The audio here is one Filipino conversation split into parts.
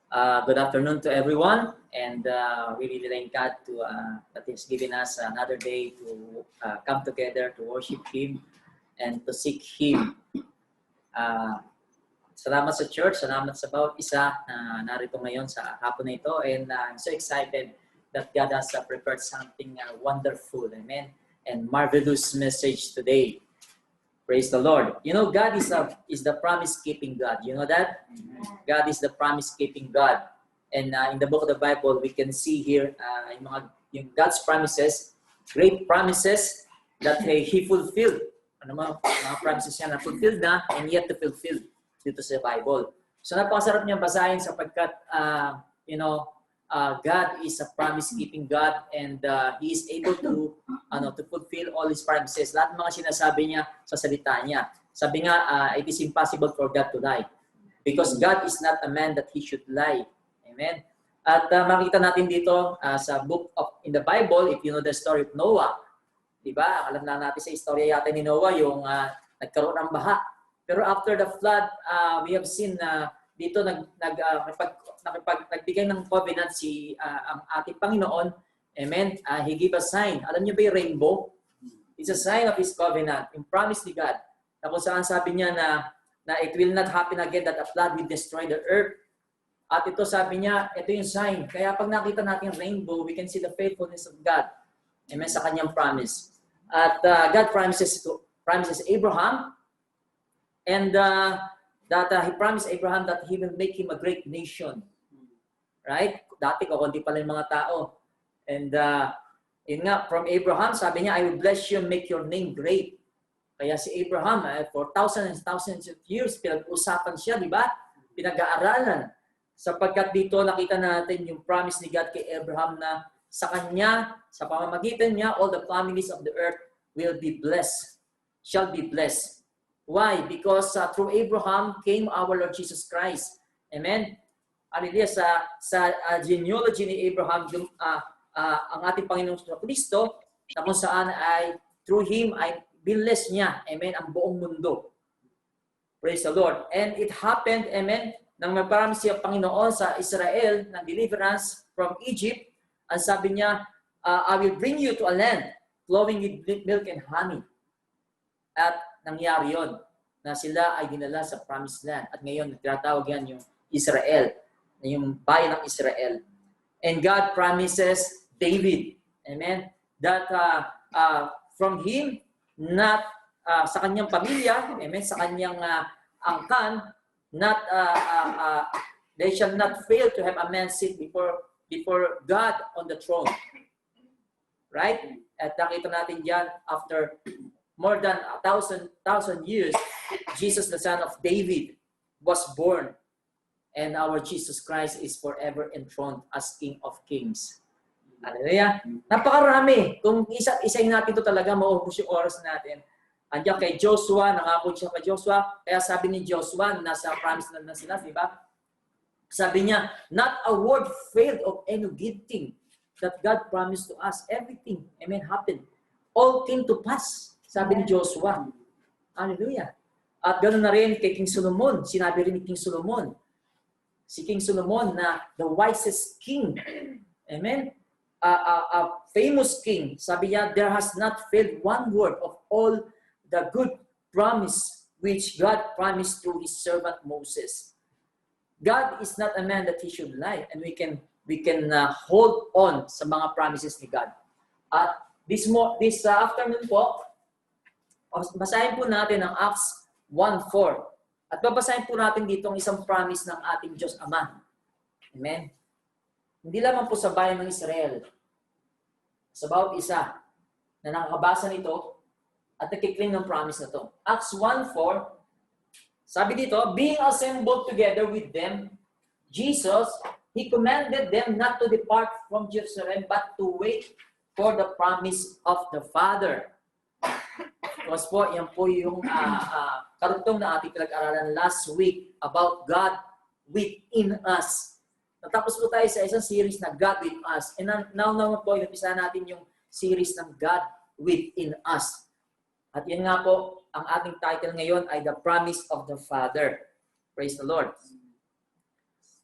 Good afternoon to everyone, and we really thank God that He's given us another day to come together to worship Him and to seek Him. Salamat sa church, salamat sa bawat isa na narito ngayon sa hapon na ito, and I'm so excited that God has prepared something wonderful, amen, and marvelous message today. Praise the Lord. You know, God is the promise-keeping God. You know that? God is the promise-keeping God. And in the book of the Bible, we can see here yung God's promises, great promises that He fulfilled. Ano mga promises niya na fulfilled na and yet to fulfill dito sa Bible. So napakasarap niya basahin sapagkat, God is a promise-keeping God, and He is able to fulfill all His promises. Lahat ng mga sinasabi niya sa salita niya. Sabi nga, it is impossible for God to lie. Because God is not a man that He should lie. Amen? At makita natin dito sa in the Bible, if you know the story of Noah, diba? Alam na natin sa istorya yata ni Noah, yung nagkaroon ng baha. Pero after the flood, we have seen dito nagbigay ng covenant ang ating Panginoon. Amen? He gave a sign. Alam niyo ba yung rainbow? It's a sign of His covenant, yung promise ni God. Tapos saan sabi niya na it will not happen again that a flood will destroy the earth. At ito sabi niya, ito yung sign. Kaya pag nakita natin rainbow, we can see the faithfulness of God. Amen? Sa kanyang promise. At God promises Abraham, and that He promised Abraham that He will make him a great nation. Right? Dati kukunti pala yung mga tao. And yun nga, from Abraham, sabi niya, I will bless you and make your name great. Kaya si Abraham, for thousands and thousands of years, pinag-usapan siya, di ba? Pinag-aaralan. Sapagkat dito nakita natin yung promise ni God kay Abraham na sa kanya, sa pamamagitan niya, all the families of the earth will be blessed, shall be blessed. Why? Because through Abraham came our Lord Jesus Christ. Amen? Hallelujah. Sa genealogy ni Abraham, ang ating Panginoong Kristo, na kung saan ay through Him ay binless niya, amen, ang buong mundo. Praise the Lord. And it happened, amen, nang magparami siya Panginoon sa Israel ng deliverance from Egypt, ang sabi niya, I will bring you to a land flowing with milk and honey. At nangyari yon na sila ay dinala sa promised land. At ngayon, tinatawag yan yung Israel, yung bayan ng Israel. And God promises David, amen, that from him, not sa kanyang pamilya, amen, sa kanyang angkan, not they shall not fail to have a man sit before God on the throne. Right? At nakita natin diyan after more than 1,000 years, Jesus, the son of David, was born. And our Jesus Christ is forever enthroned as King of Kings. Hallelujah. Napakarami. Kung isa-isahin natin ito talaga, mauubos yung oras natin. Andiyan kay Joshua, nangako siya kay Joshua. Kaya sabi ni Joshua, nasa promise na sila, di ba? Sabi niya, not a word failed of any good thing that God promised to us. Everything, amen, happened. All came to pass. Sabi ni Joshua. Hallelujah. At ganoon na rin kay King Solomon. Sinabi rin ni King Solomon. Si King Solomon na the wisest king. Amen? A famous king. Sabi niya, there has not failed one word of all the good promise which God promised through His servant Moses. God is not a man that He should lie. And we can hold on sa mga promises ni God. At this afternoon po, basahin po natin ang Acts 1:4. At babasahin po natin dito ang isang promise ng ating Diyos Ama. Amen? Hindi lamang po sa bayan ng Israel, sa bawat isa na nakakabasa nito at nakikling ng promise na to. Acts 1:4, sabi dito, being assembled together with them, Jesus, He commanded them not to depart from Jerusalem, but to wait for the promise of the Father. Tapos po, yan po yung karugtong na ating pinag-aralan last week about God within us. Natapos po tayo sa isang series na God with us. And now po, inupisa natin yung series ng God within us. At yan nga po, ang ating title ngayon ay The Promise of the Father. Praise the Lord.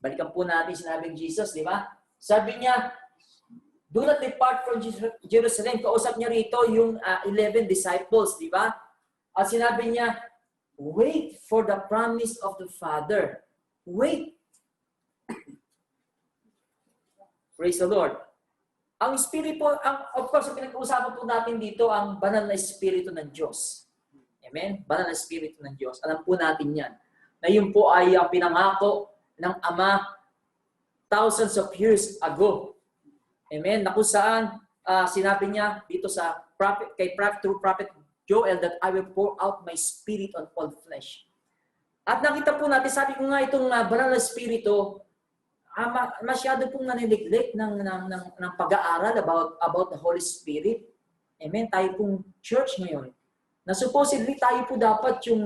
Balikan po natin sinabing Jesus, di ba? Sabi niya, do not depart from Jerusalem. Kausap niya rito yung 11 disciples, di ba? At sinabi niya, wait for the promise of the Father. Wait. Praise the Lord. Ang Espiritu, of course, pinag-uusapan po natin dito ang banal na Espiritu ng Diyos. Amen? Banal na Espiritu ng Diyos. Alam po natin yan. Na yun po ay ang pinangako ng Ama thousands of years ago. Amen? Na kung saan sinabi niya dito sa prophet, through Prophet Joel that I will pour out my Spirit on all flesh. At nakita po natin, sabi ko nga itong banal na Espiritu, masyado pong naniliglig ng pag-aaral about the Holy Spirit. Amen? Tayo pong church ngayon. Na supposedly tayo po dapat yung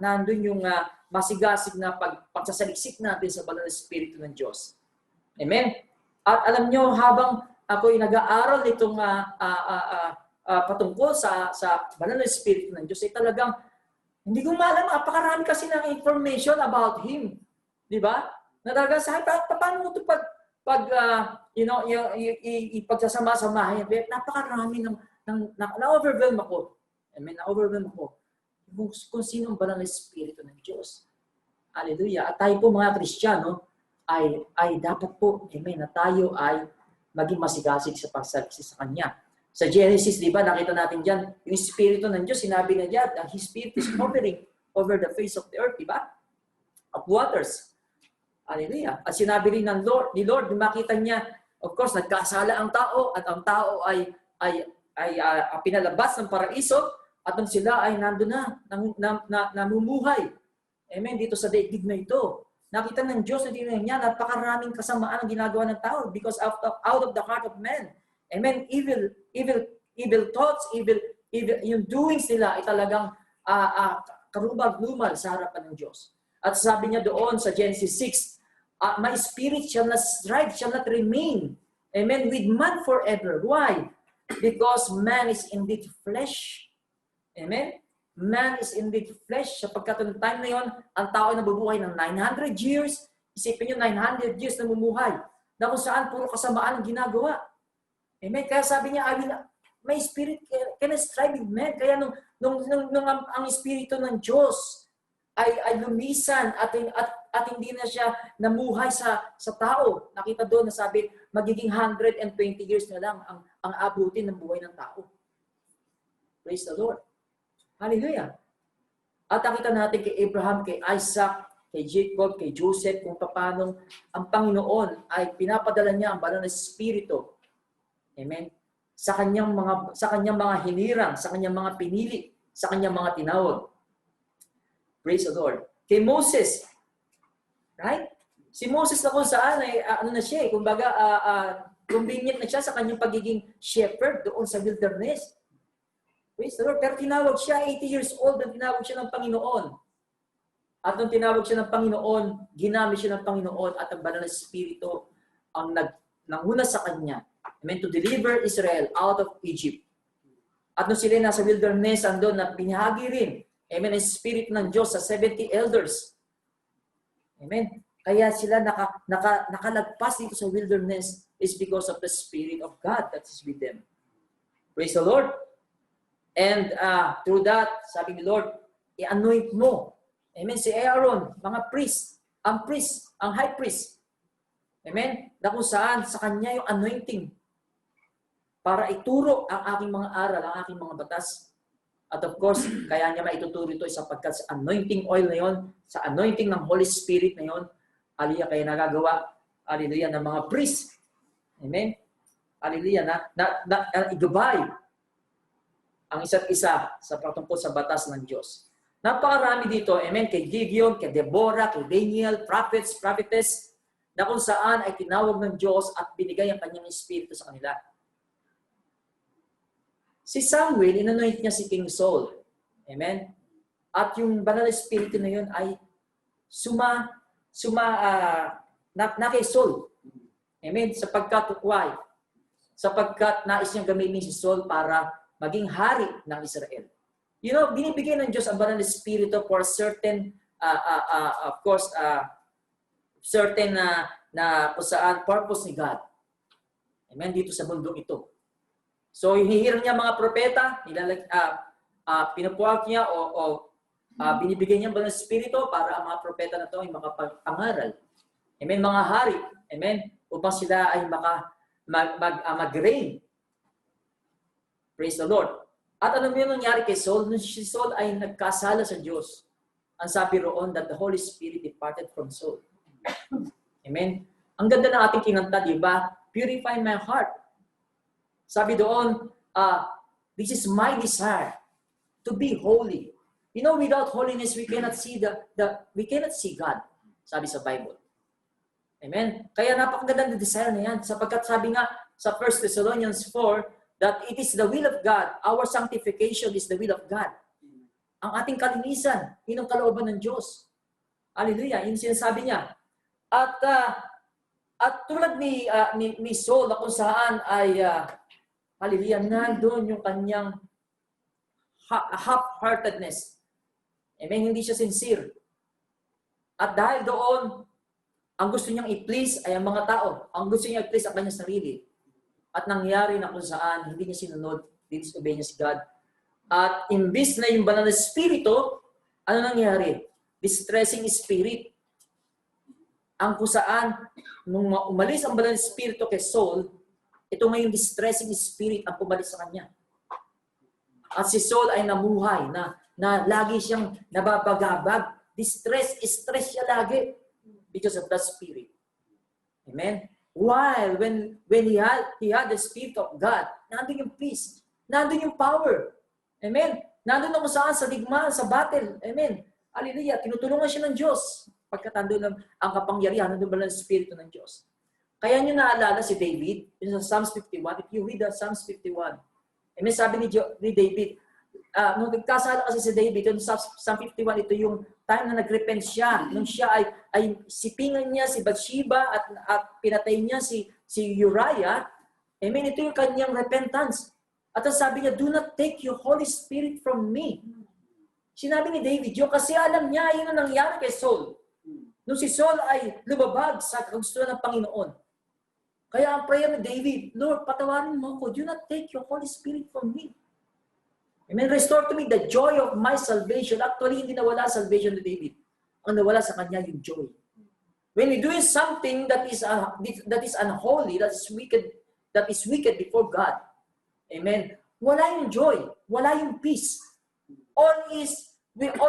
nandun yung masigasig na pagsasaliksik natin sa banal na Espiritu ng Diyos. Amen? At alam nyo, habang ako'y nag-aaral nitong patungkol sa banal na Espiritu ng Diyos, ay talagang hindi ko maalam, napakarami kasi ng information about Him. Di ba? Na talaga sa paano mo ito ipagsasama-samahin? Napakarami na-overwhelm ako. Na-overwhelm ako. Kung sino ang banal na Espiritu ng Diyos. Hallelujah. At tayo po mga Kristiyano ay dapat po, amen, na tayo ay maging masigasig sa pagsaliksik sa Kanya. Sa Genesis, di ba, nakita natin dyan, yung Espiritu ng Diyos, sinabi na dyan, His Spirit is hovering over the face of the earth, di ba? Of waters. Hallelujah. At sinabi rin ng Lord, makita niya, of course, nagkasala ang tao, at ang tao ay pinalabas ng paraiso, at nung sila ay nandun namumuhay. Amen, dito sa daigdig na ito. Nakita ng Diyos na tinignan niya, napakaraming kasamaan ang ginagawa ng tao because out of the heart of man. Amen, evil thoughts, yung doings nila ay talagang karubag-lumal sa harapan ng Diyos. At sabi niya doon sa Genesis 6, my spirit shall not strive, shall not remain, amen, with man forever. Why? Because man is indeed flesh. Amen? Man is indeed flesh. Sapagkat ang time na yon, ang tao ay nabubuhay ng 900 years. Isipin nyo, 900 years na mumuhay. Na kung saan puro kasamaan ang ginagawa. Amen? Kaya sabi niya, my spirit cannot strive with man. Kaya nung ang espiritu ng Diyos ay lumisan at hindi na siya namuhay sa tao. Nakita doon na sabi, magiging 120 years na lang ang abutin ng buhay ng tao. Praise the Lord. Hallelujah. At nakita natin kay Abraham, kay Isaac, kay Jacob, kay Joseph, kung paano ang Panginoon ay pinapadala niya ang banal na Espiritu. Amen. Sa kanyang mga hinirang, sa kanyang mga pinili, sa kanyang mga tinawag. Praise the Lord. Kay Moses, right? Si Moses na kung saan ay kumbaga convenient na siya sa kanyang pagiging shepherd doon sa wilderness. Praise the Lord. Pero tinawag siya, 80 years old, at tinawag siya ng Panginoon. At nung tinawag siya ng Panginoon, ginamit siya ng Panginoon at ang banal na Espiritu ang nanguna sa kanya. Amen, to deliver Israel out of Egypt. At nung sila nasa wilderness, andun na binahagi rin, amen, ang Spirit ng Diyos sa 70 elders. Amen. Kaya sila nakalagpas dito sa wilderness is because of the Spirit of God that is with them. Praise the Lord. And through that, sabi ni Lord, i-anoint mo. Amen. Si Aaron, mga priest, ang high priest. Amen. Na kung saan sa kanya yung anointing para ituro ang aking mga aral, ang aking mga batas. At of course, kaya niya maituturo ito sapagkat sa anointing oil na yon, sa anointing ng Holy Spirit na yon, hallelujah, kaya nagagawa, hallelujah, ng mga priest. Amen. Hallelujah, na igabay ang isa't isa sa patungkol sa batas ng Diyos. Napakarami dito, amen, kay Gideon, kay Deborah, kay Daniel, prophets, prophetess, na kung saan ay tinawag ng Diyos at binigay ang kanyang espiritu sa kanila. Si Samuel, inanoint niya si King Saul. Amen? At yung banal na espiritu na yun ay na kay Saul. Amen? Sapagkat nais niyang gamitin si Saul para maging hari ng Israel. You know, binibigay ng Diyos ang banal na espiritu for certain, of course, certain na kung saan purpose ni God. Amen, dito sa mundong ito. So, hinihiram niya mga propeta, pinupuwag niya o binibigyan niya ba ng Espiritu para ang mga propeta na ito ay makapag-angaral. Amen, mga hari. Amen, upang sila ay mag-reign. Praise the Lord. At ano yung nangyari kay Saul? Nung si Saul ay nagkasala sa Diyos, ang sabi roon that the Holy Spirit departed from Saul. Amen. Ang ganda ng ating kinanta, di ba? Purify my heart. Sabi doon, this is my desire to be holy. You know, without holiness, we cannot see we cannot see God. Sabi sa Bible. Amen. Kaya napakaganda ng desire na yan. Sapagkat sabi nga sa 1 Thessalonians 4, that it is the will of God. Our sanctification is the will of God. Ang ating kalinisan, yun ang kalooban ng Diyos. Hallelujah. Yun sinasabi niya. At tulad ni Saul na kung saan ay, hallelujah, nandun yung kanyang half-heartedness. Amen. Hindi siya sincere. At dahil doon, ang gusto niyang i-please ay ang mga tao. Ang gusto niya i-please ang kanyang sarili. At nangyari na kung saan hindi niya sinunod, disobey niya si God. At imbis na yung banal na espiritu, ano nangyari? Distressing spirit. Ang kung saan, nung umalis ang banal na espiritu kay Saul, ito ngayong distressing spirit ang pumalis sa kanya. At si Saul ay namuhay na lagi siyang nababagabag. Stress siya lagi because of that spirit. Amen? While when he had the Spirit of God, nandun yung peace, nandun yung power. Amen? Nandun na kung saan sa digmaan, sa battle. Amen? Hallelujah. Tinutulungan siya ng Diyos. Pagkat nandun ang kapangyarihan, nandun ba ng Espiritu ng Diyos. Kaya nyo naalala si David, in Psalms 51, if you read the Psalms 51, amen, sabi ni David, nung nagkasala kasi si David, yung Psalm 51, ito yung time na nag-repent siya. Nung siya ay sipingan niya si Bathsheba at pinatay niya si Uriah. Amen, ito yung kanyang repentance. At ang sabi niya, do not take your Holy Spirit from me. Sinabi ni David yun kasi alam niya, yun ang nangyari kay Saul. Nung si Saul ay lumabag sa kagustuhan ng Panginoon. Kaya ang prayer ni David, Lord, patawarin mo ko, do not take your Holy Spirit from me. Amen. Restore to me the joy of my salvation. Actually, hindi nawala salvation ni David. Ang nawala sa kanya yung joy. When we're doing something that is unholy, that is wicked before God, amen, wala yung joy, wala yung peace. All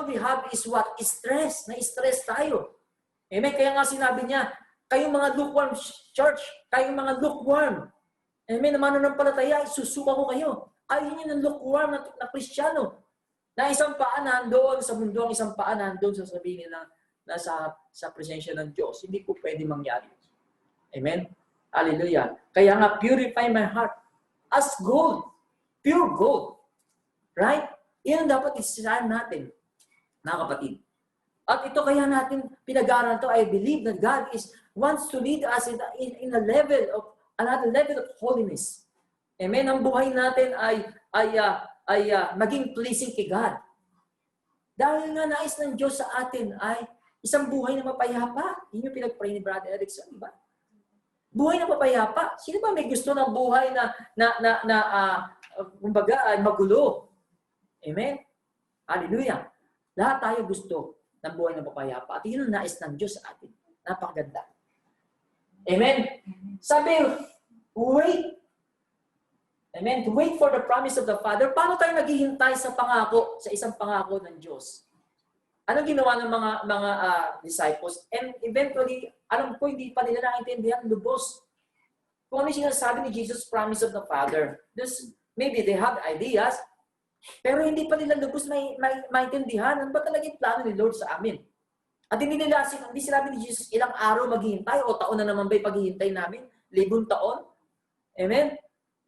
we have is what? Stress. Na-stress tayo. Amen. Kaya nga sinabi niya, kayong mga lukewarm church, kayong mga lukewarm, amen, na mananampalataya, isusuka ko kayo. Ayaw niyo ng lukewarm na Kristiyano. Na isang paa nandoon sa mundo, ang isang paa nandoon sa sabihin nila na sa presensya ng Diyos. Hindi po pwede mangyari. Amen? Hallelujah. Kaya nga, purify my heart as gold. Pure gold. Right? Yan ang dapat isirahan natin, mga kapatid. At ito kaya natin pinag-aaral to, I believe that God wants to lead us in another level of holiness. Amen. Ang buhay natin ay maging pleasing kay God. Dahil nga nais ng Diyos sa atin ay isang buhay na mapayapa. Yun yung pinag-pray ni Brother Erickson, di ba? Buhay na mapayapa. Sino ba may gusto ng buhay kumbaga, magulo? Amen. Hallelujah. Lahat tayo gusto ng buhay na mapayapa. At yun ang nais ng Diyos sa atin. Napakaganda. Amen. Sabi, wait. Amen. To wait for the promise of the Father. Paano tayo naghihintay sa pangako, sa isang pangako ng Diyos? Anong ginawa ng mga disciples? And eventually, alam ko, hindi pa nila naintindihan lubos. Kung ano yung sinasabi ni Jesus, promise of the Father. Maybe they have ideas, pero hindi pa nila lubos maintindihan. Ano ba talaga yung plano ni Lord sa amin? At hindi sinabi ni Jesus, ilang araw maghihintay o taon na naman ba'y paghihintay namin? 1,000 taon? Amen?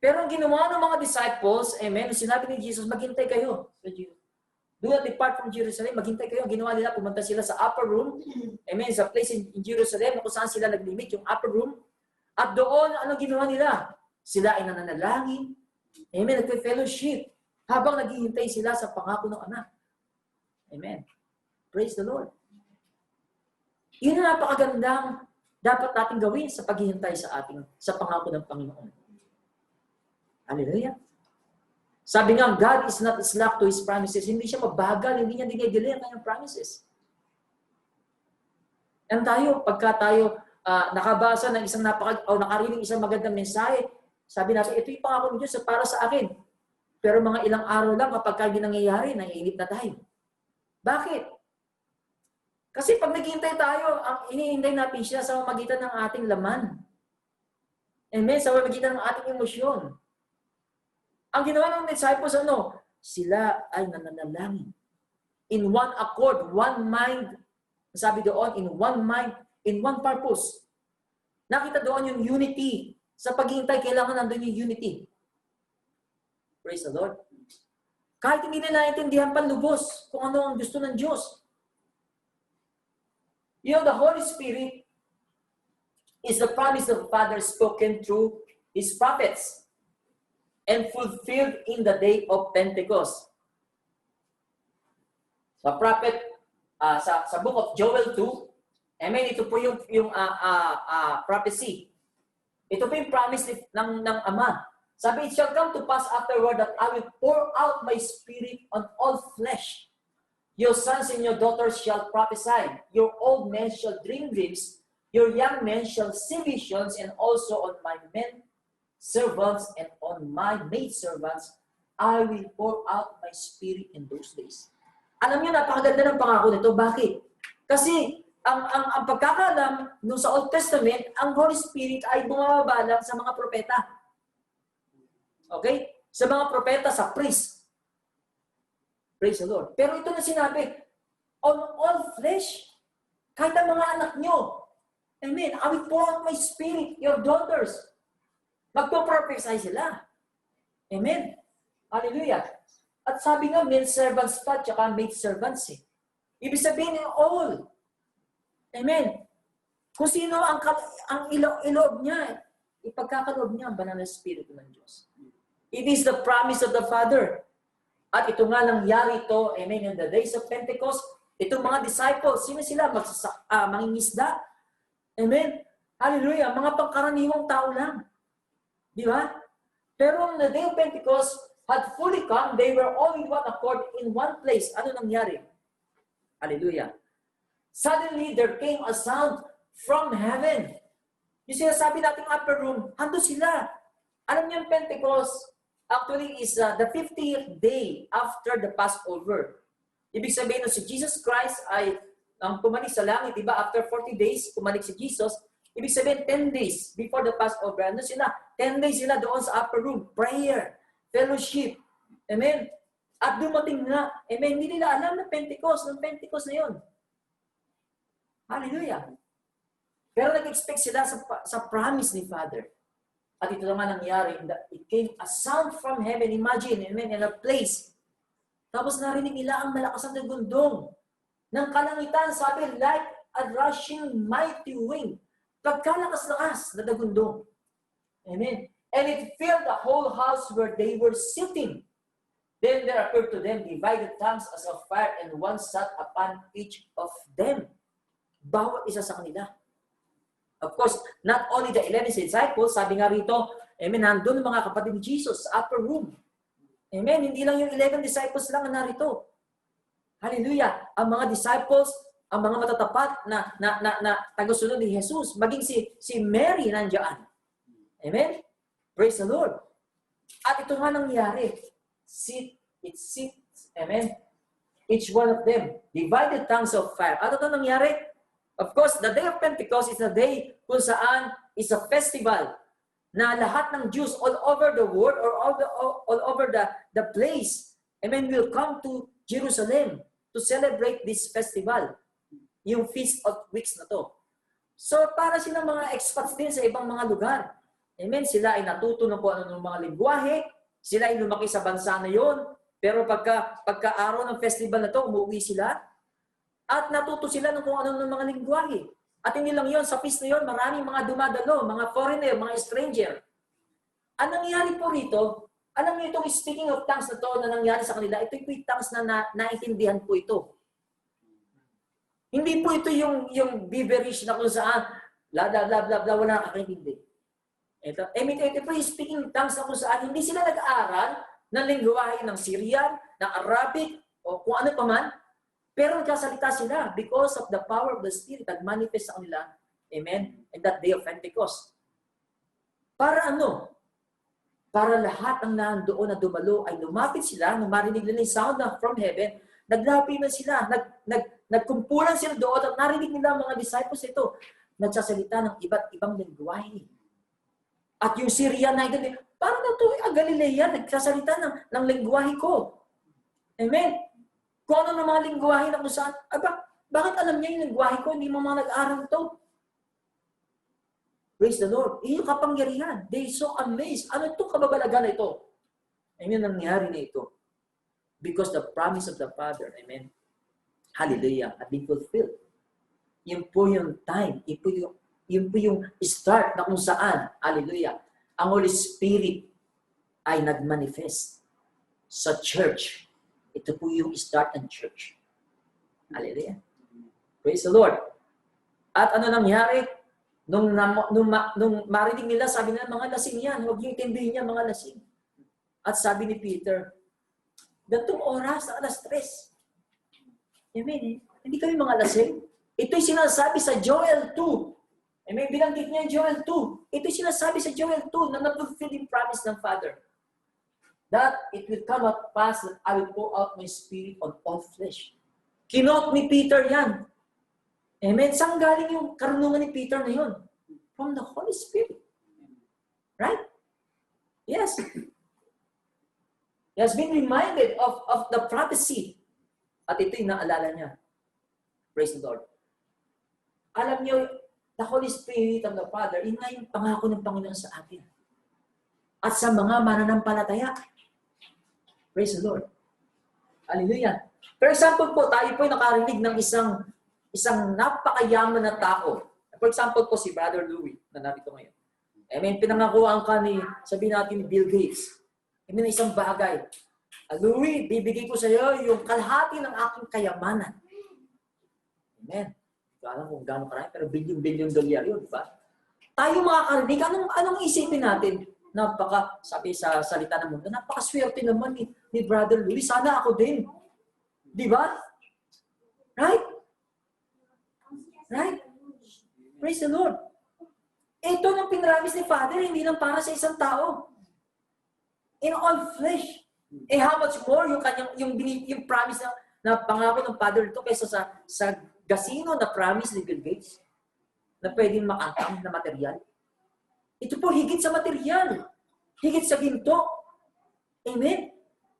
Pero ang ginawa ng mga disciples, amen, sinabi ni Jesus, maghintay kayo. Do not depart from Jerusalem, maghintay kayo. Ang ginawa nila, pumunta sila sa upper room, amen, sa place in Jerusalem, kung saan sila naglimit, yung upper room. At doon, ano ginawa nila? Sila ay nananalangin, amen, nagpe-fellowship, habang naghihintay sila sa pangako ng anak. Amen. Praise the Lord. Yun ang napakagandang dapat natin gawin sa paghihintay sa pangako ng Panginoon. Hallelujah. Sabi nga, God is not slack to His promises. Hindi siya mabagal, hindi niya dinidili ang kanyang promises. And tayo, pagka tayo nakabasa ng nakarinig isang magandang mensahe, sabi natin, ito yung pangako ng Diyos para sa akin. Pero mga ilang araw lang kapag hindi nangyayari, naiinip na tayo. Bakit? Kasi pag naghihintay tayo, ang hinihintay natin siya sa magitan ng ating laman. Amen? Sa magitan ng ating emosyon. Ang ginawa ng disciples, sila ay nananalangin. In one accord, one mind. Sabi doon, in one mind, in one purpose. Nakita doon yung unity. Sa paghihintay, kailangan nandun yung unity. Praise the Lord. Kahit hindi nila naintindihan panlubos kung ano ang gusto ng Diyos. The Holy Spirit is the promise of the Father spoken through His prophets and fulfilled in the day of Pentecost. Sa prophet, sa book of Joel 2, amen, ito po yung prophecy. Ito po yung promise ng Ama. Sabi, it shall come to pass afterward that I will pour out my Spirit on all flesh. Your sons and your daughters shall prophesy. Your old men shall dream dreams. Your young men shall see visions. And also on my men servants and on my maid servants, I will pour out my Spirit in those days. Alam niyo, napakaganda ng pangako nito. Bakit? Kasi ang pagkakalam nung sa Old Testament, ang Holy Spirit ay bumababa sa mga propeta. Okay? Sa mga propeta, sa priest. Praise the Lord. Pero ito na sinabi, on all flesh, kahit ang mga anak nyo, amen, I will pour out my Spirit, your daughters. Magpo-prophesy sila. Amen. Hallelujah. At sabi nga, men servants pa, tsaka maid servants eh. Ibig sabihin, all. Amen. Kung sino ang iloob niya, ipagkakaloob niya ang banal na Espiritu ng Diyos. It is the promise of the Father. At ito nga nangyari ito, amen, in the days of Pentecost, itong mga disciples, sino sila? Mangingisda. Amen. Hallelujah. Mga pangkaraniwang tao lang. Di ba? Pero on the day of Pentecost had fully come, they were all in one accord in one place. Ano nangyari? Hallelujah. Suddenly, there came a sound from heaven. Yung sinasabi nating upper room, hando sila. Alam niyo yung Pentecost, actually is the 50th day after the Passover. Ibig sabihin si Jesus Christ ay pumanik sa langit, diba? After 40 days, pumanik si Jesus. Ibig sabihin, 10 days before the Passover. Ano sila? 10 days sila doon sa upper room. Prayer, fellowship. Amen? At dumating na. Amen? Hindi nila alam na Pentecost. Ng Pentecost na yun. Hallelujah. Pero nag-expect sila sa promise ni Father. At ito naman nangyari, it came a sound from heaven. Imagine, amen, in a place. Tapos narinig nila ang malakas na gundong ng kalangitan, sabi, like a rushing mighty wind. Pagkalakas-lakas na dagundong. Amen. And it filled the whole house where they were sitting. Then there appeared to them divided tongues as of fire, and one sat upon each of them. Bawat isa sa kanila. Of course, not only the 11 disciples, sabi nga rito, amen, nandun mga kapatid ni Jesus sa upper room. Amen, hindi lang yung 11 disciples lang na narito. Hallelujah. Ang mga disciples, ang mga matatapat na tagusunod ni Jesus, maging si Mary nandiyan. Amen? Praise the Lord. At ito nga nangyari. It sits, amen? Each one of them, divided tongues of fire. Ano ito nangyari? Of course, the day of Pentecost is a day kung saan is a festival na lahat ng Jews all over the world or all over the place, amen, will come to Jerusalem to celebrate this festival. Yung Feast of Weeks na to. So, para silang mga expats din sa ibang mga lugar. Amen, sila ay natuto ng kung ano ng mga lingwahe, sila ay lumaki sa bansa na yon, pero pagka araw ng festival na to, umuwi sila. At natuto sila ng kung ano ng mga lingwahe. At hindi lang yon, sa feast na yon, maraming mga dumadalo, mga foreigner, mga stranger. Ang nangyari po rito, alam niyo itong speaking of tongues na to na nangyari sa kanila, ito yung tongues na naintindihan po ito. Hindi po ito yung beverish na kung saan, bla bla bla bla bla, wala nakakintindi. Ito, ito po yung speaking tongues na kung saan hindi sila nag-aaral ng lingwahe ng Syrian, ng Arabic, o kung ano pa man, pero nagkasalita sila because of the power of the Spirit that manifest sa kanila, amen, in that day of Pentecost. Para ano? Para lahat ng nandoon na dumalo ay lumapit sila, nung marinig nila yung sound from heaven, naglapit na sila, nagkumpulan sila doon at narinig nila ang mga disciples ito, nagsasalita ng iba't ibang lingwahe. At yung Syrian na ito, parang natuloy Galilea, nagsasalita ng lingwahe ko. Amen? Kung ano ng mga lingwahe na kung saan, bakit alam niya yung lingwahe ko, hindi mo mga nag-aaral to? Praise the Lord. Yung kapangyarihan. They so amazed. Ano itong kababalagan na ito? Amen, nangyari na ito. Because the promise of the Father, amen, hallelujah, had been fulfilled. Yun po yung time. Yun po yung start na kung saan, hallelujah, ang Holy Spirit ay nagmanifest sa church. Ito po yung start ng church. Hallelujah. Praise the Lord. At ano nangyari? Nung marinig nila, sabi nila, mga lasing yan. Huwag niyo itindihin niya, mga lasing. At sabi ni Peter, gantong oras, alas 3. Amen. Hindi kami mga lasing. Ito'y sinasabi sa Joel 2. Amen. Binanggit niya yung Joel 2. Ito'y sinasabi sa Joel 2 na na-fulfill yung promise ng Father. That it will come at pass that I will pour out my spirit on all flesh. Kinote ni Peter yan. Amen. Saan galing yung karunungan ni Peter na yun? From the Holy Spirit. Right? Yes. He has been reminded of the prophecy. At ito'y naalala niya. Praise the Lord. Alam niyo, the Holy Spirit of the Father, yun nga yung pangako ng Panginoon sa atin. At sa mga mananampalataya. Praise the Lord. Hallelujah. For example po, tayo po ay nakarinig ng isang napakayaman na tao. For example po, si Brother Louie, na narito ngayon. Amen. Pinangakuhaan ka ni, sabihin natin, ni Bill Gates. Amen, isang bagay. Louie, bibigay ko sa iyo yung kalahati ng aking kayamanan. Amen. Hindi alam kung gano'ng karami, pero bilyon-bilyon dolyar yun, di ba? Tayo makakarinig, anong isipin natin? Sabi sa salita ng mundo, napakaswerte naman ni Brother Louie. Sana ako din. Di ba? Right? Right? Praise the Lord. Ito ng pinramis ni Father, hindi lang para sa isang tao. In all flesh. How much more yung promise na pangako ng Father ito kaysa sa gasino na promise ni Bill Gates na pwedeng makakam na material. Ito po higit sa material. Higit sa ginto. Amen?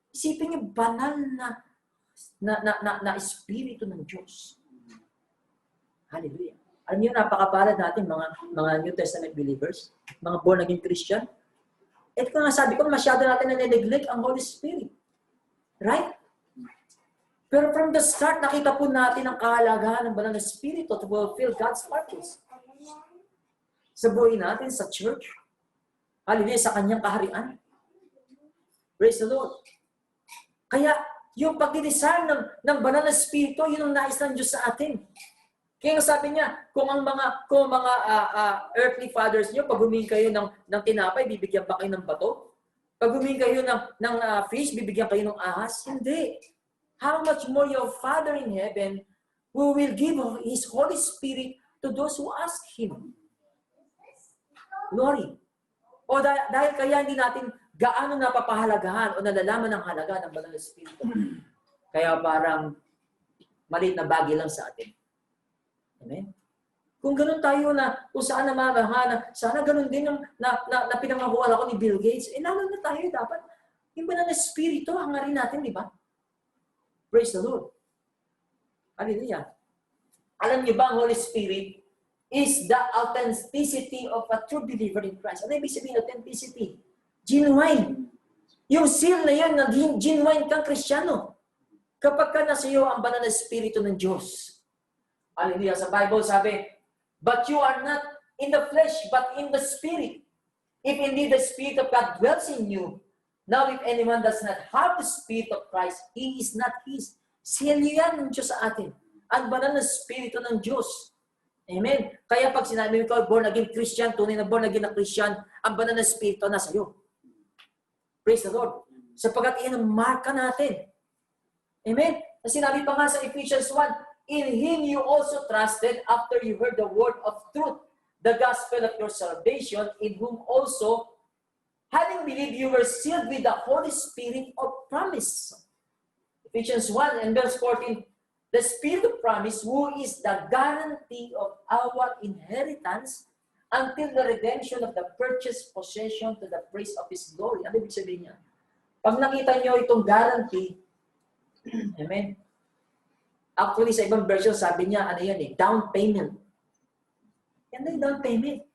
Isipin niyo, banal na espiritu ng Diyos. Hallelujah. Alam niyo, napakapalad natin mga New Testament believers, mga born again Christian. Ito nga sabi ko, masyado natin na-neglect ang Holy Spirit. Right? Pero from the start, nakita po natin ang kahalagahan ng banal na Espiritu to fulfill God's purpose. Sa buhay natin, sa church. Hallelujah, sa kanyang kaharian. Praise the Lord. Kaya, yung pag-design ng banal na Espiritu, yun ang nais ng Diyos sa atin. Kaya sabi niya, kung mga earthly fathers niyo, pag humingi kayo ng tinapay, bibigyan pa kayo ng bato? Pag humingi kayo ng fish, bibigyan kayo ng ahas? Hindi. How much more your Father in heaven who will give His Holy Spirit to those who ask Him. Glory. O dahil kaya hindi natin gaano napapahalagahan o nalalaman ang halaga ng banal na Espiritu. Kaya parang maliit na bagay lang sa atin. Amen? Kung ganun tayo na, kung saan na mamahana, sana ganun din yung na pinangakuhan ako ni Bill Gates, lalo na tayo dapat, yung banal na Espiritu, hangarin natin, di ba? Praise the Lord. Hallelujah. Alam niyo ba, ang Holy Spirit is the authenticity of a true believer in Christ. Ano ibig sabihin authenticity? Genuine. Yung seal na yun, na genuine kang Kristiyano. Kapag ka nasa iyo ang banal na Espiritu ng Diyos. Hallelujah. Sa Bible sabi, but you are not in the flesh, but in the Spirit. If indeed the Spirit of God dwells in you, now if anyone does not have the Spirit of Christ, he is not His. Seal yan ng Diyos sa atin. ang banal na Espiritu ng Diyos. Amen. Kaya pag sinabi ko, born again Christian, tunay na born again na Christian, ang banal na Espiritu nasa iyo. Praise the Lord. Sapagkat iyan ang marka natin. Amen. Sinabi pa nga sa Ephesians 1, in Him you also trusted after you heard the word of truth, the gospel of your salvation, in whom also, having believed, you were sealed with the Holy Spirit of promise. Ephesians 1 and verse 14, the Spirit of promise, who is the guarantee of our inheritance until the redemption of the purchased possession to the praise of His glory. Ano ibig sabihin niya? Pag nakita niyo itong guarantee, amen? Actually, sa ibang version, sabi niya, ano yan eh, down payment. Yan na yung down payment.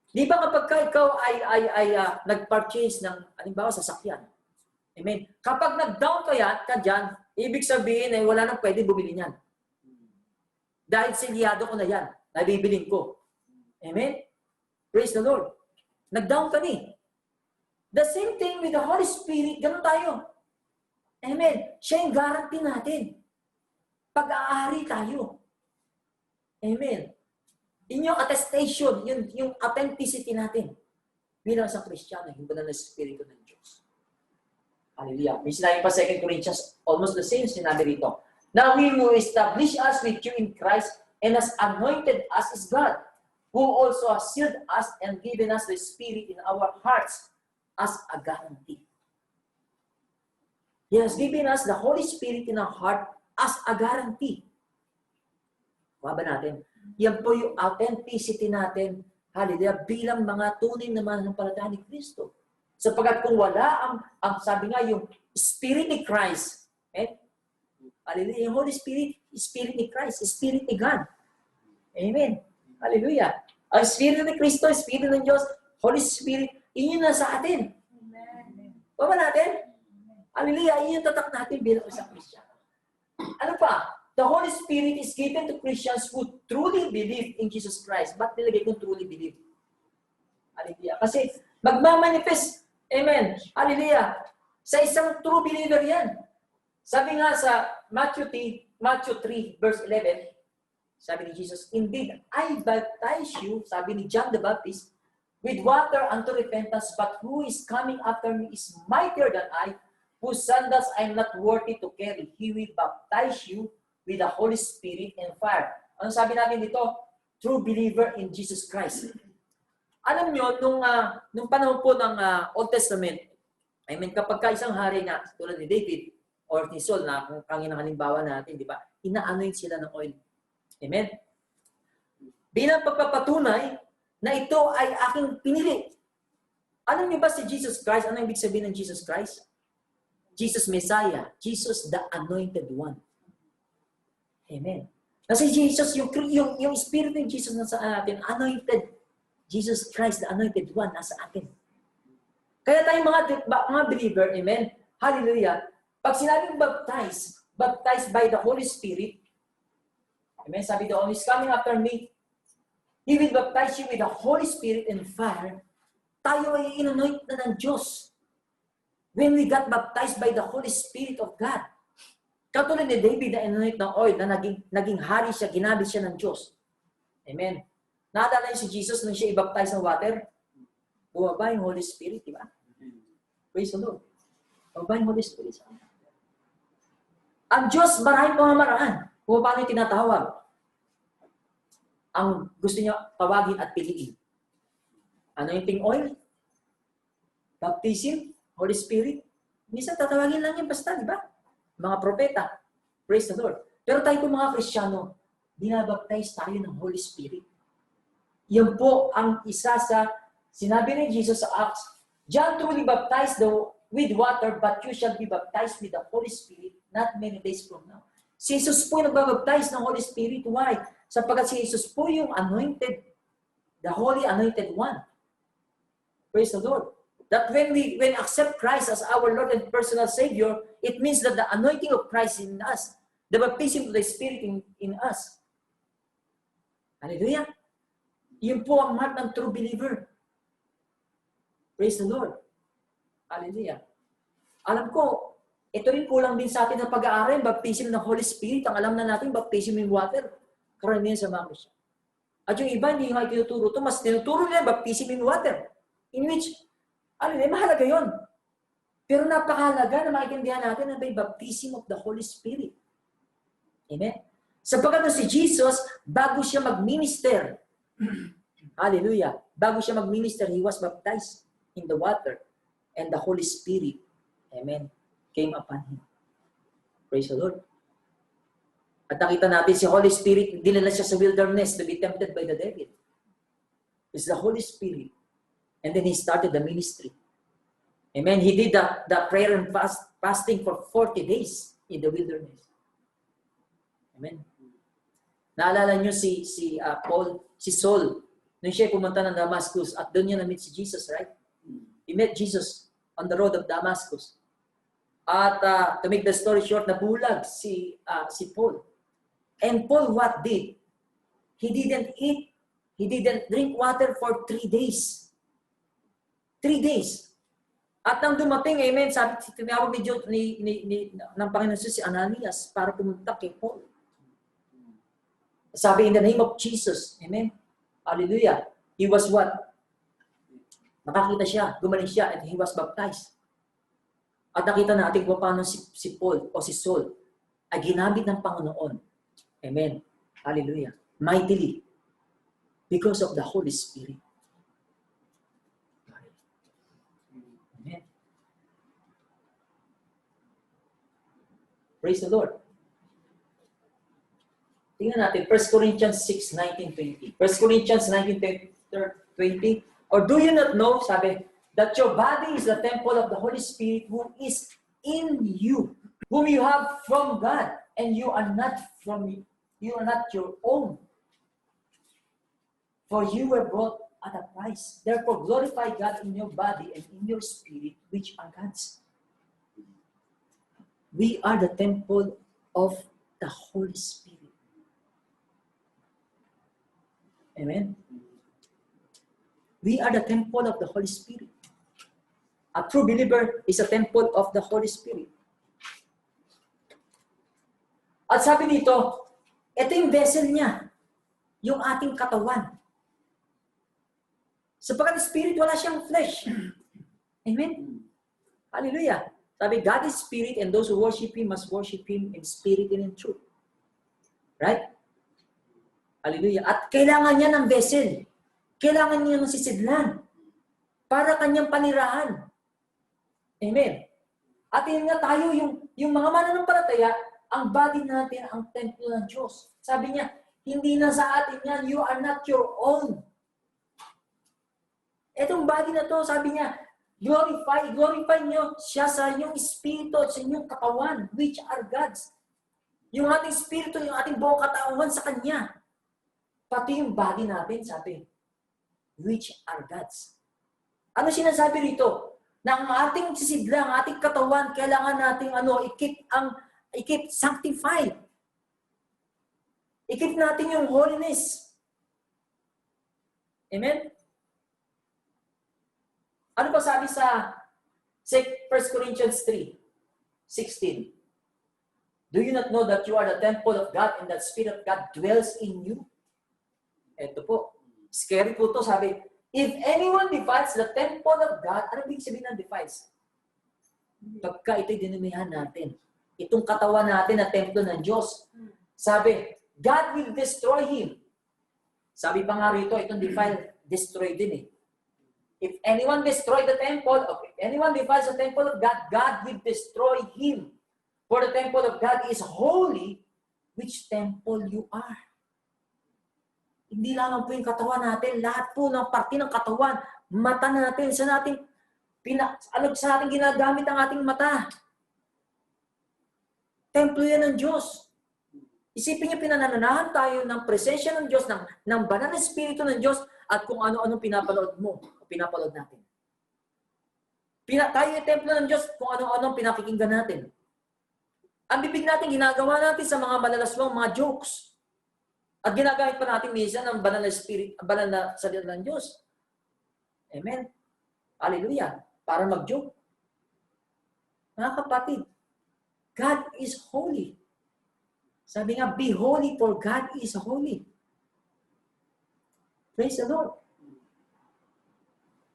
Di ba kapag ikaw ay nag-purchase ng, halimbawa, sasakyan? Amen? Kapag nag-down ka dyan, ibig sabihin ay wala nang pwede bumili niyan. Dahil silyado ko na yan, nabibiling ko. Amen? Praise the Lord. Nag-down ka ni. The same thing with the Holy Spirit, ganun tayo. Amen? Siya yung guarantee natin. Pag-aari tayo. Amen? Yung attestation, yung authenticity natin bilang isang Kristiyano, yung banal na Espiritu ng Diyos. Hallelujah. May sinabi pa 2 Corinthians, almost the same sinabi rito. Now He who established us with you in Christ and has anointed us is God, who also has sealed us and given us the Spirit in our hearts as a guarantee. He has given us the Holy Spirit in our heart as a guarantee. Kuha ba natin? Yan po yung authenticity natin, hallelujah, bilang mga tunay na mananampalataya ni Kristo. Sapagkat kung wala ang sabi nga, yung Spirit ni Christ, hallelujah, yung Holy Spirit, Spirit ni Christ, Spirit ni God. Amen. Hallelujah. Ang Spirit ni Kristo, Spirit ng Diyos, Holy Spirit, yun na sa atin. Amen. Kuha ba natin? Hallelujah, yun yung tatak natin bilang isang Kristyano. Ano pa? The Holy Spirit is given to Christians who truly believe in Jesus Christ. Ba't nilagay kong truly believe? Hallelujah. Kasi magmamanifest. Amen. Hallelujah. Sa isang true believer yan. Sabi nga sa Matthew 3, verse 11, sabi ni Jesus, indeed, I baptize you, sabi ni John the Baptist, with water unto repentance, but who is coming after me is mightier than I, whose sandals I am not worthy to carry. He will baptize you with the Holy Spirit and fire. Ano sabi natin dito? True believer in Jesus Christ. Alam nyo, nung panahon po ng Old Testament, I mean, kapag ka isang hari nga, tulad ni David or ni Saul, na ang halimbawa natin, di ba? Inaanoin sila ng oil. Amen? Bilang pagpapatunay na ito ay aking pinili. Alam niyo ba si Jesus Christ? Ano ibig sabihin ng Jesus Christ? Jesus Messiah. Jesus the Anointed One. Amen. Kasi Jesus, yung Spirit ng Jesus nasa atin, anointed. Jesus Christ, the Anointed One, nasa atin. Kaya tayong mga believer, amen, hallelujah, pag sinabing baptized by the Holy Spirit, amen, sabi doon, is coming after me, He will baptize you with the Holy Spirit and fire. Tayo ay in-anoint na ng Diyos. When we got baptized by the Holy Spirit of God. Katulad ni David na in-anoint ng oil, na naging hari siya, ginabit siya ng Diyos. Amen. Naadala niyo si Jesus nung siya i-baptize ng water? Bumaba yung Holy Spirit, di ba? Praise the Lord. Bumaba yung Holy Spirit. Ang Diyos, maraming pamamaraan. Kung paano yung tinatawag. Ang gusto niya tawagin at piliin. Ano yung ting oil? Baptism? Holy Spirit? Minsan tatawagin lang yan basta, di ba? Mga propeta. Praise the Lord. Pero tayo po mga Kristiyano, binabaptize tayo ng Holy Spirit. Yan po ang isa sa sinabi ni Jesus sa Acts, John truly baptized with water, but you shall be baptized with the Holy Spirit not many days from now. Si Jesus po yung nagbabaptize ng Holy Spirit. Why? Sapagkat si Jesus po yung anointed, the Holy Anointed One. Praise the Lord. That when we accept Christ as our Lord and personal Savior, it means that the anointing of Christ in us, the baptism of the Spirit in us. Hallelujah. Yun po ang mark ng true believer. Praise the Lord. Hallelujah. Alam ko, Ito rin kulang din sa atin na pag-aaral, baptism ng Holy Spirit. Ang alam na natin, baptism in water. Karamihan sa mga Christian. At yung iba, hindi nga tinuturo ito. Mas tinuturo nila, baptism in water. In which, mahalaga yon. Pero napakahalaga na maintindihan natin na may baptism of the Holy Spirit. Amen? Sapagkat na si Jesus, bago siya mag-minister, hallelujah, bago siya mag-minister, He was baptized in the water and the Holy Spirit, amen, came upon Him. Praise the Lord. At nakita natin si Holy Spirit, dinala siya sa wilderness to be tempted by the devil. It's the Holy Spirit. And then He started the ministry. Amen. He did the prayer and fasting for 40 days in the wilderness. Amen. Naalala niyo si Saul, nung siya pumunta ng Damascus at doon niya na-meet si Jesus, right? He met Jesus on the road of Damascus. At to make the story short, nabulag si Paul. And Paul what did? He didn't eat, he didn't drink water for 3 days. 3 days. At nang dumating, amen, sabi, tinawag ng Panginoon si Ananias para pumunta kay Paul. Sabi, in the name of Jesus, amen, hallelujah, he was what? Nakakita siya, gumaling siya, and he was baptized. At nakita natin kung paano si Paul o si Saul ay ginamit ng Panginoon. Amen, hallelujah, mightily, because of the Holy Spirit. Praise the Lord. Tingnan natin, 1 Corinthians 6:19-20. 1 Corinthians 19:20. Or do you not know, sabi, that your body is the temple of the Holy Spirit who is in you, whom you have from God, and you are not your own. For you were bought at a price. Therefore, glorify God in your body and in your spirit, which are God's. We are the temple of the Holy Spirit. Amen? We are the temple of the Holy Spirit. A true believer is a temple of the Holy Spirit. At sabi dito, ito yung vessel niya, yung ating katawan. Sapagkat Spirit, wala siyang flesh. Amen? Hallelujah. Sabi, God is Spirit, and those who worship Him must worship Him in spirit and in truth. Right? Hallelujah. At kailangan niya ng vessel. Kailangan niya ng sisidlan para kanyang panirahan. Amen. At yun nga tayo, yung mga mananampalataya, ang body natin, ang templo ng Diyos. Sabi niya, hindi na sa atin yan, you are not your own. Etong body na to, sabi niya, glorify niyo siya sa inyong espiritu at sa inyong katawan, which are God's. Yung ating espiritu, yung ating buong katawan sa Kanya. Pati yung body natin, sabi, which are God's. Ano sinasabi rito? Na ang ating sisidla, ang ating katawan, kailangan nating i-keep sanctified. I-keep natin yung holiness. Amen? Ano pa sabi sa 1 Corinthians 3:16? Do you not know that you are the temple of God and that Spirit of God dwells in you? Ito po. Scary po to. Sabi, if anyone defiles the temple of God, ano ibig sabihin ng defiles? Pagka ito'y dinumihan natin, itong katawan natin na templo ng Diyos, sabi, God will destroy him. Sabi pa nga rito, itong defile, destroy din eh. If anyone destroy the temple, if anyone defiles the temple of God, God will destroy him. For the temple of God is holy, which temple you are. Hindi lang po yung katawan natin, lahat po ng parte ng katawan, mata natin, sa natin ginagamit ang ating mata. Templo yan ng Diyos. Isipin niyo, pinananahan tayo ng presensya ng Diyos, ng banal na Espiritu ng Diyos, at kung ano-ano pinapanood mo, o pinapanood natin. Tayo yung templo ng Diyos, kung ano-ano pinakikinggan natin. Ang bibig natin, ginagawa natin sa mga malalaswang mga jokes. At ginagamit pa natin minsan ng banal na Spirit, banal na salita ng Diyos. Amen. Hallelujah. Para mag-joke. Mga kapatid, God is holy. Sabi nga, be holy for God is holy. Praise the Lord.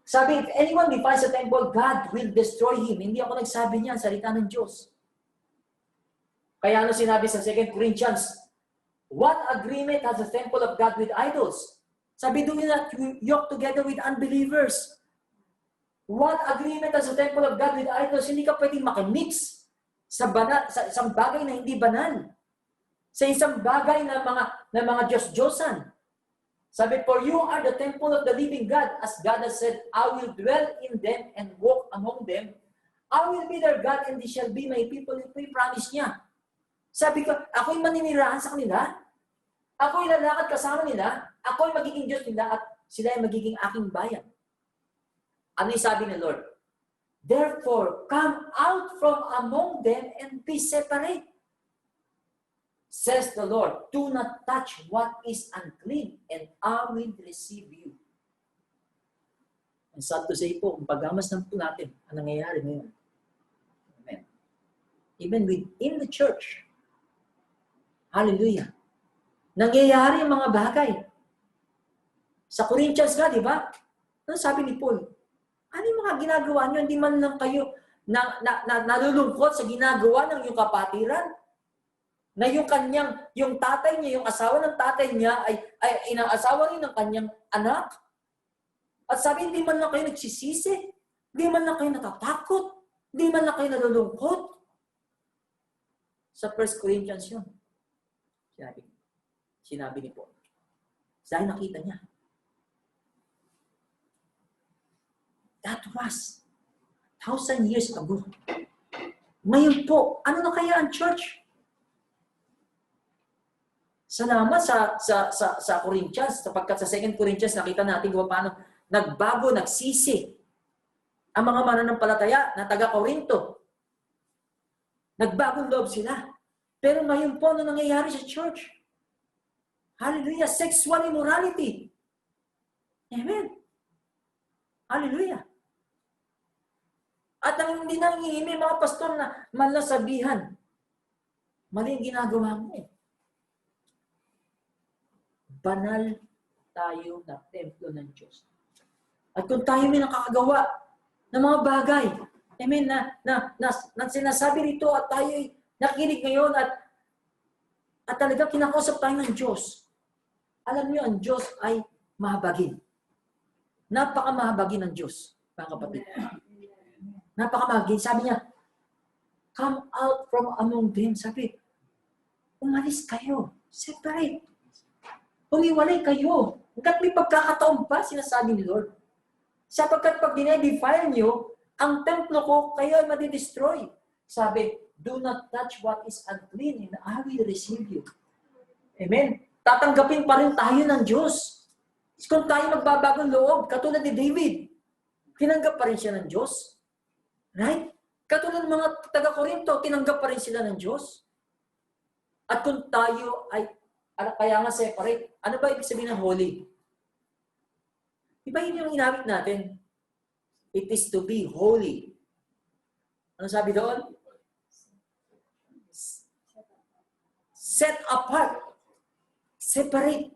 Sabi, if anyone defiles the temple, God will destroy him. Hindi ako nagsabi niyan, salita ng Diyos. Kaya ano sinabi sa 2 Corinthians, what agreement has the temple of God with idols? Sabi, do not yoke together with unbelievers. What agreement has the temple of God with idols? Hindi ka pwedeng makimix sa isang bagay na hindi banal. Sa isang bagay na mga Diyos-Diyosan. Sabi, for you are the temple of the living God. As God has said, I will dwell in them and walk among them. I will be their God and they shall be my people. Ito yung promise niya. Sabi ko, ako'y maninirahan sa kanila. Ako'y lalakad kasama nila. Ako'y magiging Diyos nila at sila ay magiging aking bayan. Ano yung sabi ni Lord? Therefore, come out from among them and be separate. Says the Lord, do not touch what is unclean, and I will receive you. And sad to say po, kung paghamasdan po natin, ang nangyayari ngayon. Amen. Even within the church. Hallelujah. Nangyayari ang mga bagay. Sa Corinthians nga, di ba? Ano sabi ni Paul? Ano yung mga ginagawa nyo? Hindi man lang kayo nalulungkot sa ginagawa ng iyong kapatiran? Na yung tatay niya, yung asawa ng tatay niya ay inaasawa rin ng kanyang anak. At sabi, hindi man lang kayo nagsisisi, hindi man lang kayo natatakot, hindi man lang kayo nalulungkot. Sa 1 Corinthians yun. Sinabi ni Paul. Dahil nakita niya. That was 1,000 years ago. Ngayon po, ano na kaya ang church? Salamat sa Corinthians, sapagkat sa 2 Corinthians nakita natin kung paano nagbago, nagsisi ang mga mananampalataya na taga-Corinto. Nagbagong loob sila. Pero ngayon po, ano nangyayari sa church? Hallelujah! Sexual immorality. Amen. Hallelujah. At ang hindi nangyihimi mga pastor na malasabihan. Mali ang ginagawa mo. Banal tayo na templo ng Diyos. At kung tayo may nakakagawa ng mga bagay, amen, na sinasabi rito at tayo nakikinig ngayon at talagang kinakausap tayo ng Diyos. Alam niyo, ang Diyos ay mahabagin. Napakamahabagin ng Diyos, mga kapatid. Napakamahabagin. Sabi niya, come out from among them. Sabi, umalis kayo. Separate. Humiwalay kayo. Hanggat may pagkakataon pa, sinasabi ni Lord. Sapagkat pag dinedefile nyo, ang templo ko, kayo ay madidestroy. Sabi, do not touch what is unclean and I will receive you. Amen. Tatanggapin pa rin tayo ng Diyos. Kung tayo magbabagong loob, katulad ni David, tinanggap pa rin siya ng Diyos. Right? Katulad ng mga taga-Corinto, tinanggap pa rin sila ng Diyos. At kung tayo ay kaya nga separate. Ano ba ibig sabihin ng holy? Diba yun yung inawit natin? It is to be holy. Ano sabi doon? Set apart. Separate.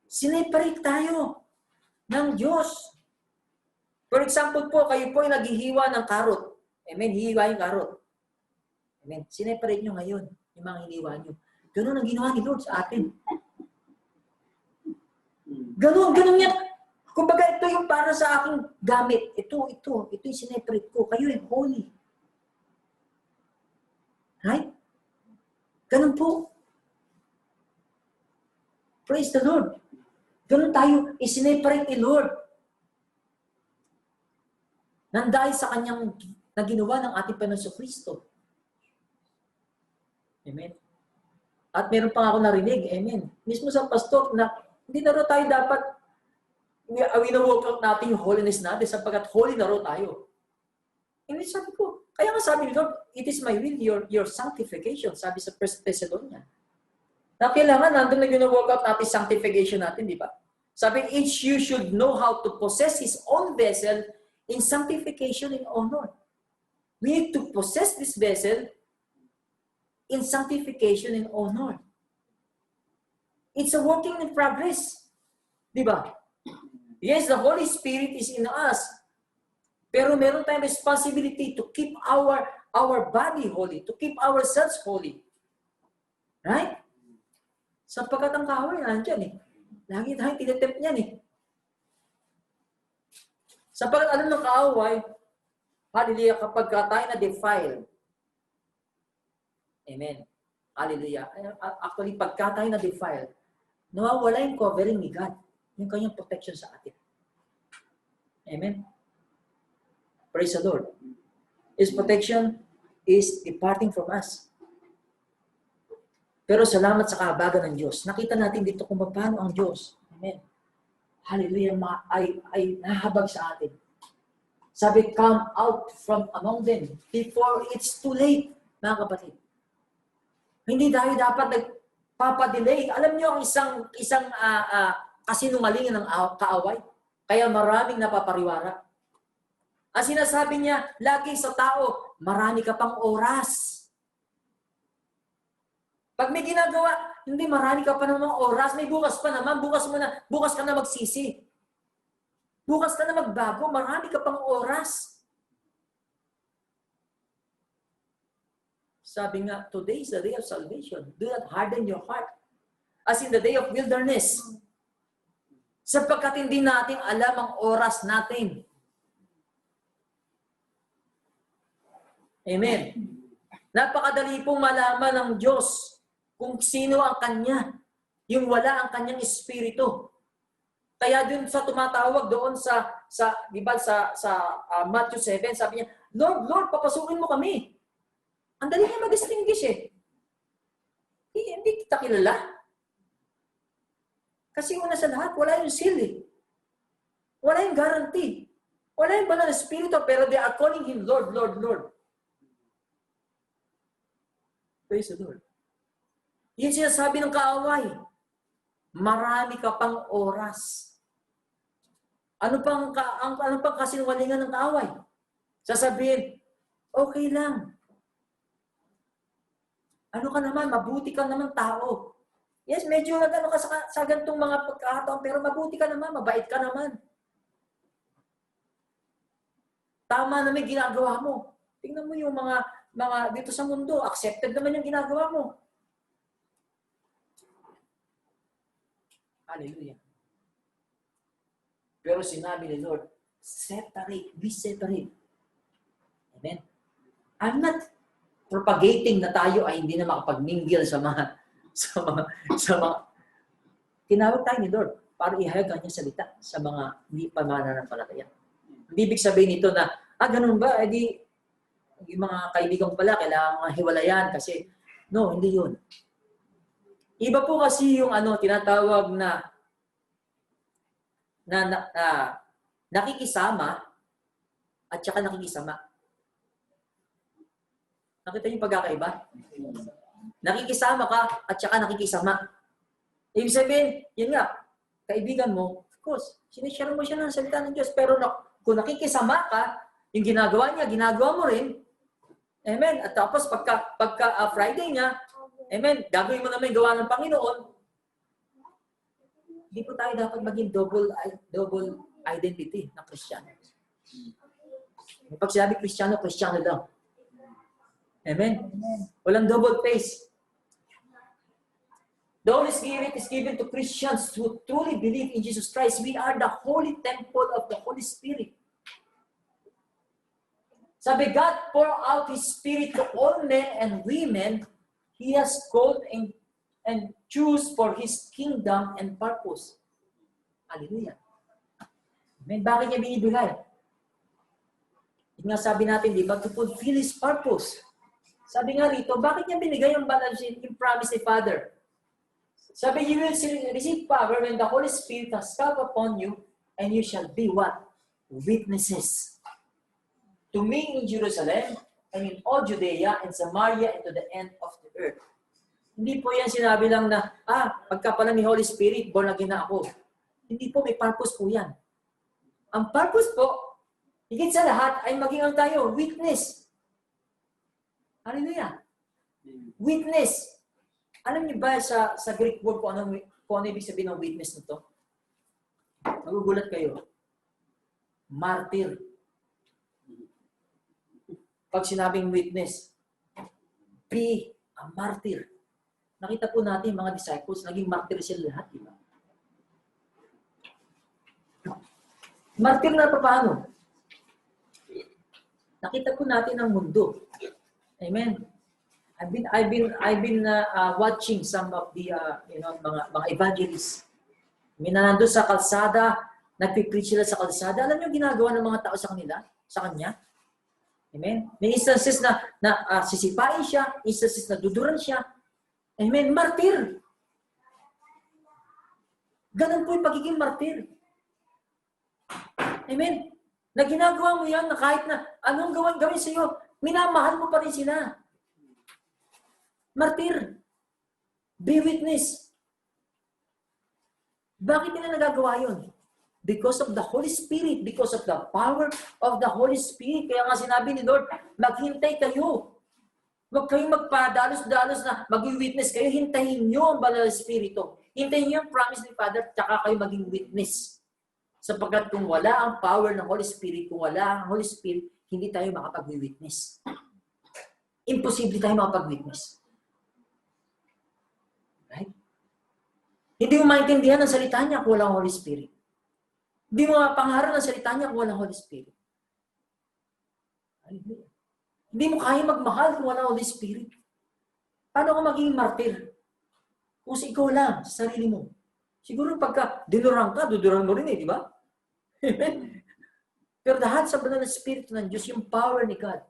Sineparate tayo ng Diyos. For example po, kayo po ay naghihiwa ng karot. Amen? Hihiwa yung karot. Amen? Sineparate nyo ngayon yung mga hiniwa nyo. Ganun ang ginawa ni Lord sa atin. Ganun yan. Kumbaga, ito yung para sa aking gamit. Ito yung sineparate ko. Kayo ay holy. Right? Ganun po. Praise the Lord. Ganun tayo, isineparate ni Lord. Nandahil sa kanyang na ginawa ng ating Panginoon Kristo. Amen. At meron pa ako narinig, amen. Mismo sa pastor na hindi na rin tayo dapat wina-work out natin yung holiness natin sapagkat holy na rin tayo. Hindi sabi ko, kaya nga sabi ni Lord, it is my will, your sanctification, sabi sa 1 Thessalonians. Na kailangan nandun na wina-work out natin sanctification natin, di ba? Sabi, each you should know how to possess his own vessel in sanctification and honor. We need to possess this vessel in sanctification and honor. It's a working in progress. Di ba? Yes, the Holy Spirit is in us. Pero meron tayong responsibility to keep our body holy, to keep ourselves holy. Right? Sapagkat ang kaaway, nandiyan eh. Lagi tayong tinatempt niyan eh. Sapagkat alam ng kaaway, hallelujah, kapag tayo na-defile, amen, hallelujah, actually, pagka tayo na-defile, nawawala yung covering ni God, yung kanyang protection sa atin. Amen? Praise the Lord. His protection is departing from us. Pero salamat sa kahabagan ng Diyos. Nakita natin dito kung paano ang Diyos. Amen. Hallelujah. Ay nahabag sa atin. Sabi, come out from among them before it's too late, mga kapatid. Hindi tayo dapat nagpapadelay. Alam niyo ang isang kasinungalingan ng kaaway? Kaya maraming napapariwara. Ang sinasabi niya, lagi sa tao, marami ka pang oras. Pag may ginagawa, hindi, marami ka pa namang oras, may bukas pa naman, bukas ka na magsisi. Bukas ka na magbago, marami ka pang oras. Sabi nga, today is the day of salvation. Do not harden your heart. As in the day of wilderness. Sapagkat hindi natin alam ang oras natin. Amen. Napakadali pong malaman ng Diyos kung sino ang Kanya, yung wala ang Kanyang Espiritu. Kaya dun sa tumatawag doon sa Matthew 7, sabi niya, Lord, papasukin mo kami. Ang dali niya mag-distinguish eh. Hindi kita kilala. Kasi una sa lahat, wala yung seal eh. Wala yung guarantee. Wala yung banal na Espiritu, pero they are calling Him Lord, Lord, Lord. Praise the Lord. Yan sinasabi ng kaaway. Marami ka pang oras. Ano pang kasinungalingan ng kaaway? Sasabihin, okay lang. Ano ka naman? Mabuti ka naman tao. Yes, medyo nagano ka sa ganitong mga pagkakataon, pero mabuti ka naman, mabait ka naman. Tama naman yung ginagawa mo. Tingnan mo yung mga dito sa mundo, accepted naman yung ginagawa mo. Hallelujah. Pero sinabi ni Lord, separate, be separate. Amen. I'm not propagating na tayo ay hindi na makapag-mingle sa mga tinawag tayo ni Lord para ihayag ang kanyang salita sa mga hindi pa mananampalataya. Hindi ibig sabihin nito na, ganun ba? Yung mga kaibigan pala, kailangan hiwalayan kasi, no, hindi yun. Iba po kasi yung tinatawag na nakikisama at saka nakikisama. Nakita niyo yung pagkakaiba? Nakikisama ka at saka nakikisama. Ibig sabihin, yun nga, kaibigan mo, of course, sinishare mo siya ng salita ng Diyos. Pero kung nakikisama ka, yung ginagawa niya, ginagawa mo rin. Amen. At tapos pagka Friday niya, amen, gagawin mo naman yung gawa ng Panginoon. Hindi po tayo dapat maging double identity ng Kristiyano. Pag sinabi Kristiyano, Kristiyano lang. Amen? Walang double face. The Holy Spirit is given to Christians who truly believe in Jesus Christ. We are the holy temple of the Holy Spirit. Sabi, God pour out His Spirit to all men and women He has called and choose for His kingdom and purpose. Hallelujah. Amen. Bakit niya binibigay? Yung nga sabi natin, di ba, to fulfill His purpose. Sabi nga rito, bakit niya binigay yung balance, yung promise ni Father? Sabi, you will receive power when the Holy Spirit has come upon you, and you shall be what? Witnesses. To me in Jerusalem, and in all Judea and Samaria and to the end of the earth. Hindi po yan sinabi lang na, pagka pala ni Holy Spirit, born again na ako. Hindi po, may purpose po yan. Ang purpose po, higit sa lahat, ay maging ang tayo, witness. Hallelujah. Witness. Alam niyo ba sa Greek word kung ano ibig sabihin ng witness nito? Magugulat kayo. Martyr. Pag sinabing witness, be a martyr. Nakita po natin mga disciples, naging martyr sila lahat, di ba? Martyr na paano? Nakita po natin ang mundo. Amen. I've been watching some of the mga evangelists. May nandun sa kalsada, nagpipreach sila sa kalsada. Alam niyo ginagawa ng mga tao sa kanila, sa kanya? Amen. May instances na sisipain siya, instances na duduran siya. Amen. Martyr. Ganun po yung pagiging martyr. Amen. Na ginagawa mo yan na kahit na anong gawin sa iyo, minamahal mo pa rin sila. Martyr. Be witness. Bakit nila nagagawa yun? Because of the Holy Spirit, because of the power of the Holy Spirit. Kaya nga sinabi ni Lord, maghintay kayo. Huwag kayong magpadalos-dalos na mag-witness kayo. Hintayin nyo ang Banal na Espiritu. Hintayin nyo ang promise ni Father, tsaka kayo maging witness. Sapagkat kung wala ang power ng Holy Spirit, kung wala ang Holy Spirit, hindi tayo makapag-witness. Imposible tayo makapag-witness. Right? Hindi mo maintindihan ang salita niya kung walang Holy Spirit. Hindi mo mapangaral ang salita niya kung walang Holy Spirit. Hindi mo kaya magmahal kung walang Holy Spirit. Paano ka magiging martyr? Kung ikaw lang, sa sarili mo. Siguro pagka dinurang ka, duduran mo rin di ba? Pero dahil sa Banal na Espiritu ng Diyos, yung power ni God.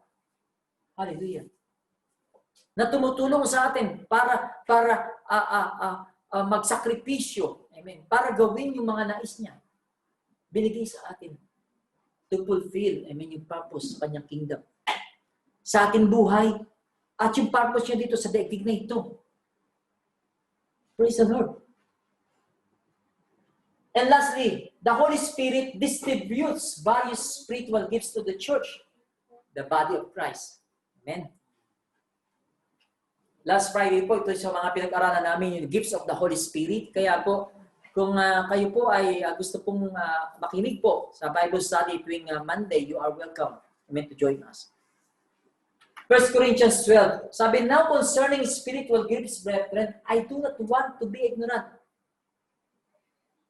Hallelujah. Na tumutulong sa atin para magsakripisyo. Amen. Para gawin yung mga nais niya. Binigay sa atin to fulfill, yung purpose sa kanyang kingdom. Sa ating buhay, at yung purpose niya dito sa daigdig na ito. Praise the Lord. And lastly, the Holy Spirit distributes various spiritual gifts to the church, the body of Christ. Amen. Last Friday po, ito sa mga pinag-aralan namin, yung gifts of the Holy Spirit. Kaya po, kung kayo po ay gusto pong makinig po sa Bible study tuwing Monday, you are welcome. Amen, to join us. 1 Corinthians 12. Sabi, now concerning spiritual gifts, brethren, I do not want to be ignorant.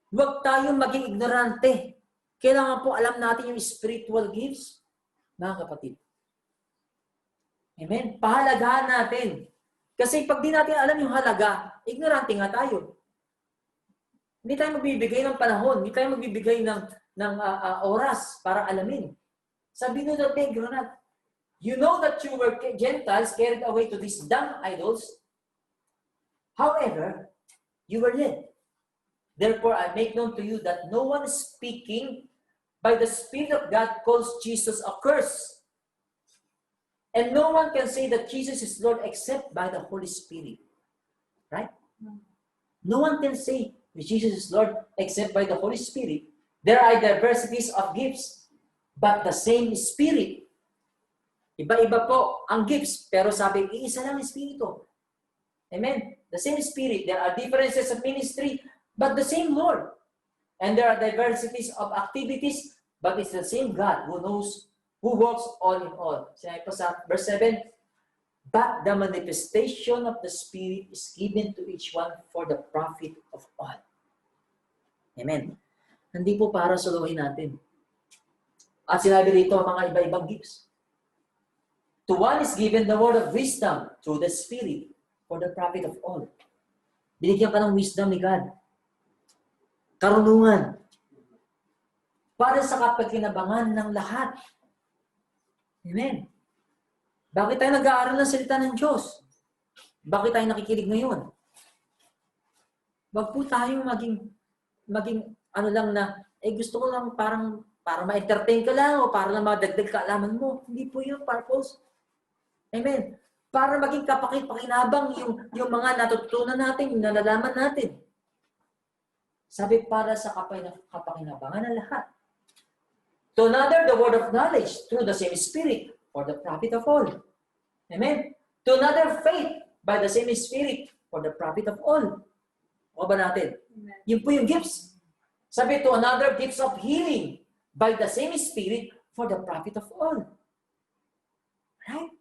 Huwag tayong maging ignorante. Kailangan po alam natin yung spiritual gifts, mga kapatid. Amen? Pahalagahan natin. Kasi pag di natin alam yung halaga, ignorante nga tayo. Hindi tayo magbibigay ng panahon, hindi tayo magbibigay ng oras para alamin. Sabi nyo na ignorant. You know that you were Gentiles carried away to these dumb idols. However, you were led. Therefore, I make known to you that no one speaking by the Spirit of God calls Jesus accursed. And no one can say that Jesus is Lord except by the Holy Spirit. Right? No one can say that Jesus is Lord except by the Holy Spirit. There are diversities of gifts, but the same Spirit. Iba-iba po ang gifts, pero sabi, iisa lang ang Espiritu. Amen? The same Spirit. There are differences of ministry, but the same Lord. And there are diversities of activities, but it's the same God who knows, who works all in all. Sinabi po sa verse 7, but the manifestation of the Spirit is given to each one for the profit of all. Amen. Hindi po para suluhin natin. At sinabi rito mga iba-ibang gifts. To one is given the word of wisdom through the Spirit for the profit of all. Binigyan ka ng wisdom ni God. Karunungan. Para sa kapakinabangan ng lahat. Amen. Bakit tayo nag-aaral ng salita ng Diyos? Bakit tayo nakikinig ngayon? Wag po tayong maging ano lang na, gusto ko lang parang para ma-entertain ka lang o para lang madagdag kaalaman mo. Hindi po yung purpose. Amen. Para maging kapakinabang yung mga natutunan natin, yung nalalaman natin. Sabi para sa kapakinabangan ng lahat. To another, the word of knowledge through the same Spirit for the profit of all. Amen. To another, faith by the same Spirit for the profit of all. O ba natin? Amen. Yun po yung gifts. Sabi, to another, gifts of healing by the same Spirit for the profit of all. Right?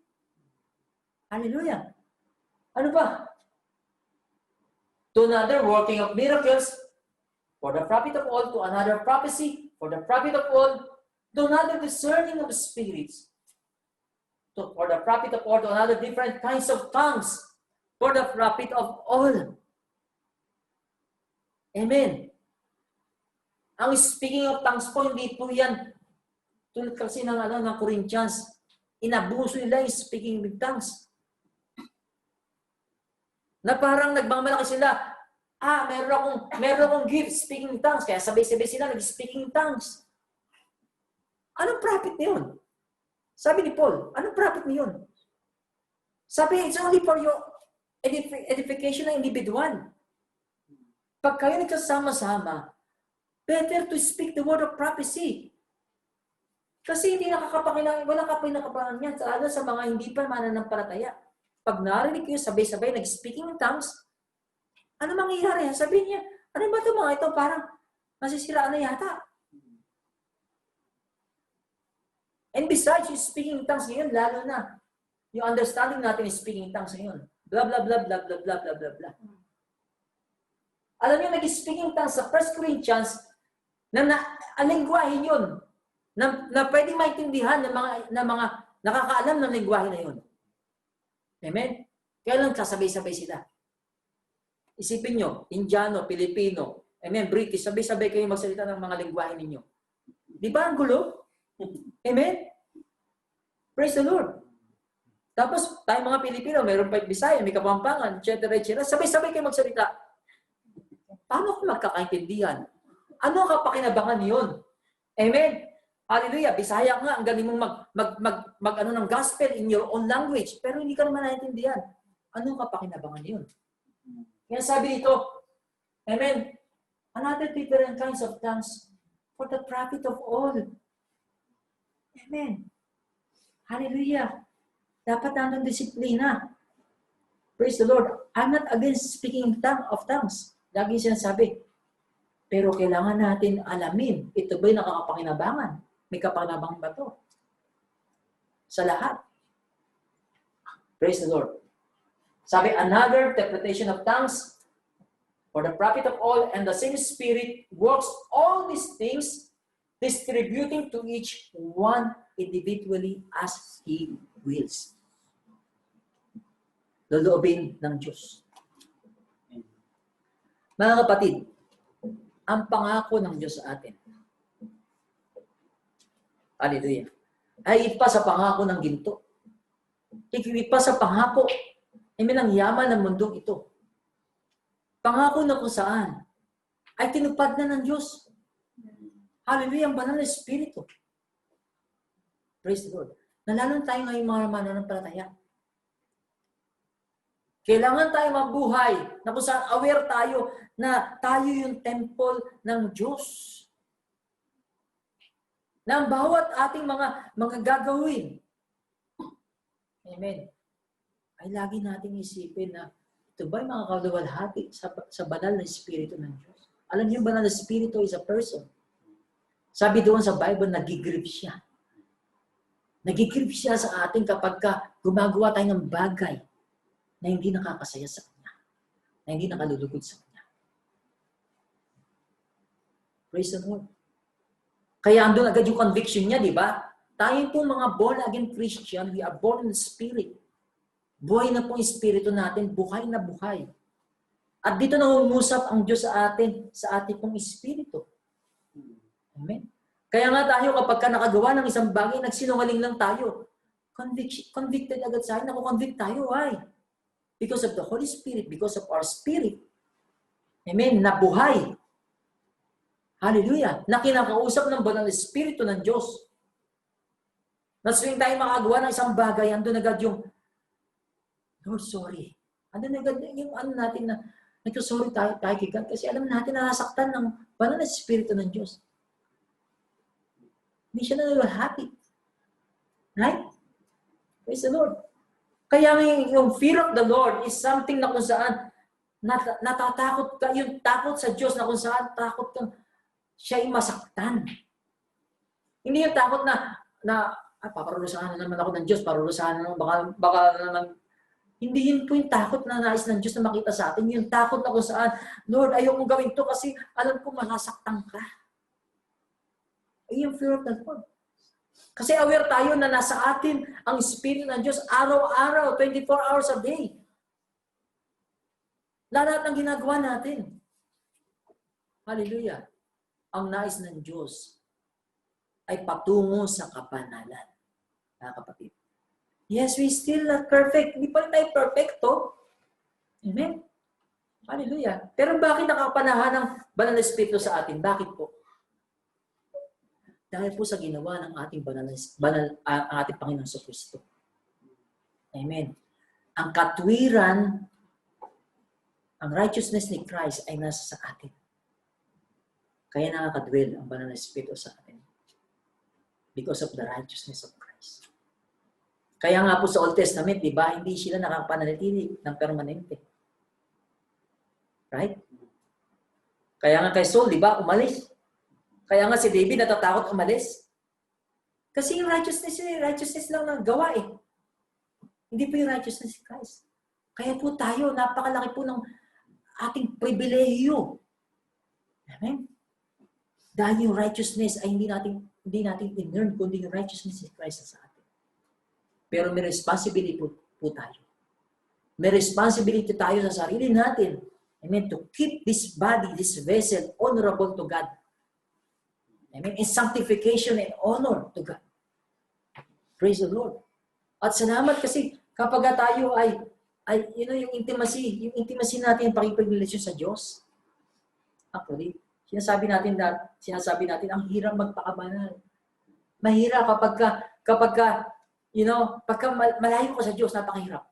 Hallelujah. Ano ba? To another, working of miracles for the profit of all. To another, prophecy for the profit of all. To another, discerning of spirits for the profit of all. To another, different kinds of tongues for the profit of all. Amen. Ang speaking of tongues po, hindi po yan tulad kasi ng Corinthians. Inabuso nila yung speaking with tongues. Na parang nagmamalaki sila, meron akong gift, speaking in tongues. Kaya sabay-sabay sila nag-speaking in tongues. Anong profit niyon? Sabi ni Paul, anong profit niyon? Sabi, it's only for your edification ng individual. Pag kayo nagkasama-sama, better to speak the word of prophecy. Kasi hindi wala ka pinakapangan yan, lalo sa mga hindi pa mananampalataya. Pag narinig kayo sabay-sabay nag-speaking in tongues, ano mangyayari? Sabihin niya, ano ba ito mga ito? Parang masisiraan na yata. And besides, yung speaking in tongues ngayon, lalo na, yung understanding natin is speaking in tongues ngayon. Blah, blah, blah, blah, blah, blah, blah, blah, blah. Alam niyo, nag-speaking in tongues sa 1 Corinthians, ang lengguwahe yun, na pwedeng maintindihan ng mga nakakaalam ng lengguwahe na yun. Amen? Kaya lang sasabay-sabay sila. Isipin nyo, Indiano, Pilipino, amen, British, sabay-sabay kayo magsalita ng mga lengguwahe ninyo. Di ba ang gulo? Amen? Praise the Lord. Tapos, tayo mga Pilipino, mayroon pa Bisaya, may Kapampangan, etc., etc., sabay-sabay kayo magsalita. Paano kung magkakaintindihan? Ano ang kapakinabangan yun? Amen? Hallelujah. Bisaya nga, ang galing mong mag ng gospel in your own language, pero hindi ka naman naiintindihan. Ano ang kapakinabangan yun? Kaya sabi dito, amen, another different kinds of tongues for the profit of all. Amen. Hallelujah. Dapat nandang disiplina. Praise the Lord. I'm not against speaking of tongues. Lagi sinasabi. Pero kailangan natin alamin, ito ba'y nakakapakinabangan? May kapakinabangan ba ito? Sa lahat. Praise the Lord. Sabi, another interpretation of tongues for the profit of all, and the same Spirit works all these things, distributing to each one individually as He wills. Loloobin ng Diyos. Mga kapatid, ang pangako ng Diyos sa atin, hallelujah, ay ipa sa pangako ng ginto. Ipa sa pangako, ang yaman ng mundong ito. Pangako na kung saan ay tinupad na ng Diyos. Hallelujah, ang banal na Espiritu. Praise the Lord. Nalalo tayo ngayong mga mananampalataya. Kailangan tayo mabuhay na kung saan aware tayo na tayo yung temple ng Diyos. Na ang bawat ating mga gagawin, amen, ay lagi nating isipin na ito ba'y makakaluwalhati sa banal na Espiritu ng Diyos? Alam niyo, banal na Espiritu is a person. Sabi doon sa Bible, nagigrieve siya. Nagigrieve siya sa atin kapag gumagawa tayo ng bagay na hindi nakakasaya sa Kanya, na hindi nakalulugod sa Kanya. Praise the Lord. Kaya andun agad yung conviction niya, di ba? Tayo pong mga born-again Christian, we are born in the Spirit. Buhay na pong Espiritu natin, buhay na buhay. At dito nangungusap ang Diyos sa atin, sa ating pong Espiritu. Amen. Kaya nga tayo kapag nakagawa ng isang bagay, nagsinungaling lang tayo. Convicted agad sa akin, nakukonvict tayo. Why? Because of the Holy Spirit, because of our spirit. Amen. Nabuhay. Hallelujah. Na kinakausap ng banal na Espiritu ng Diyos. Nasuwing tayo makagawa ng isang bagay, andun agad yung, Lord, sorry. Andun agad yung natin na, nagsasorry tayo kay God kasi alam natin na nasaktan ng banal na Espiritu ng Diyos. Hindi siya happy. Right? Praise the Lord. Kaya yung fear of the Lord is something na kung saan natatakot ka, yung takot sa Diyos na kung saan takot kang siya ay masaktan. Hindi yung takot na paparusahan na naman ako ng Diyos, parusahan na naman, baka naman. Hindi yun po yung takot na nais ng Diyos na makita sa atin. Yung takot na kung saan, Lord, ayokong gawin to kasi alam ko masasaktan ka. Ay yung fear of the Lord. Kasi aware tayo na nasa atin ang Spirit ng Diyos araw-araw, 24 hours a day. Lahat ng ginagawa natin. Hallelujah. Ang nais ng Diyos ay patungo sa kabanalan. Mga kapatid. Yes, we still not perfect. Hindi pa rin tayo perfecto. Amen? Hallelujah. Pero bakit nakapanahan ng banal na Espiritu sa atin? Bakit po? Dahil po sa ginawa ng ating ating Panginoon sa Kristo. Amen. Ang katwiran, ang righteousness ni Christ ay nasa sa atin. Kaya nakakadwell ang banal na Espiritu sa atin. Because of the righteousness of Christ. Kaya nga po sa Old Testament, di ba, hindi sila nakapanatili ng permanente. Right? Kaya nga kay Saul, di ba, umalis. Kaya nga si David natatakot umalis. Kasi yung righteousness lang ng gawa eh. Hindi po yung righteousness ni Christ. Kaya po tayo, napakalaki po ng ating pribilehiyo. Amen? Dahil yung righteousness ay hindi natin in-earn, kundi yung righteousness ni Christ sa atin. Pero may responsibility po tayo. May responsibility tayo sa sarili natin. Amen. To keep this body, this vessel, honorable to God. Amen. In sanctification and honor to God. Praise the Lord. At salamat kasi kapag tayo ay yung intimacy natin, yung pakipagrelasyon sa Diyos. Actually, sinasabi natin, ang hirap magpakabanal. Mahirap kapag pagka malayo ka sa Diyos, napakahirap.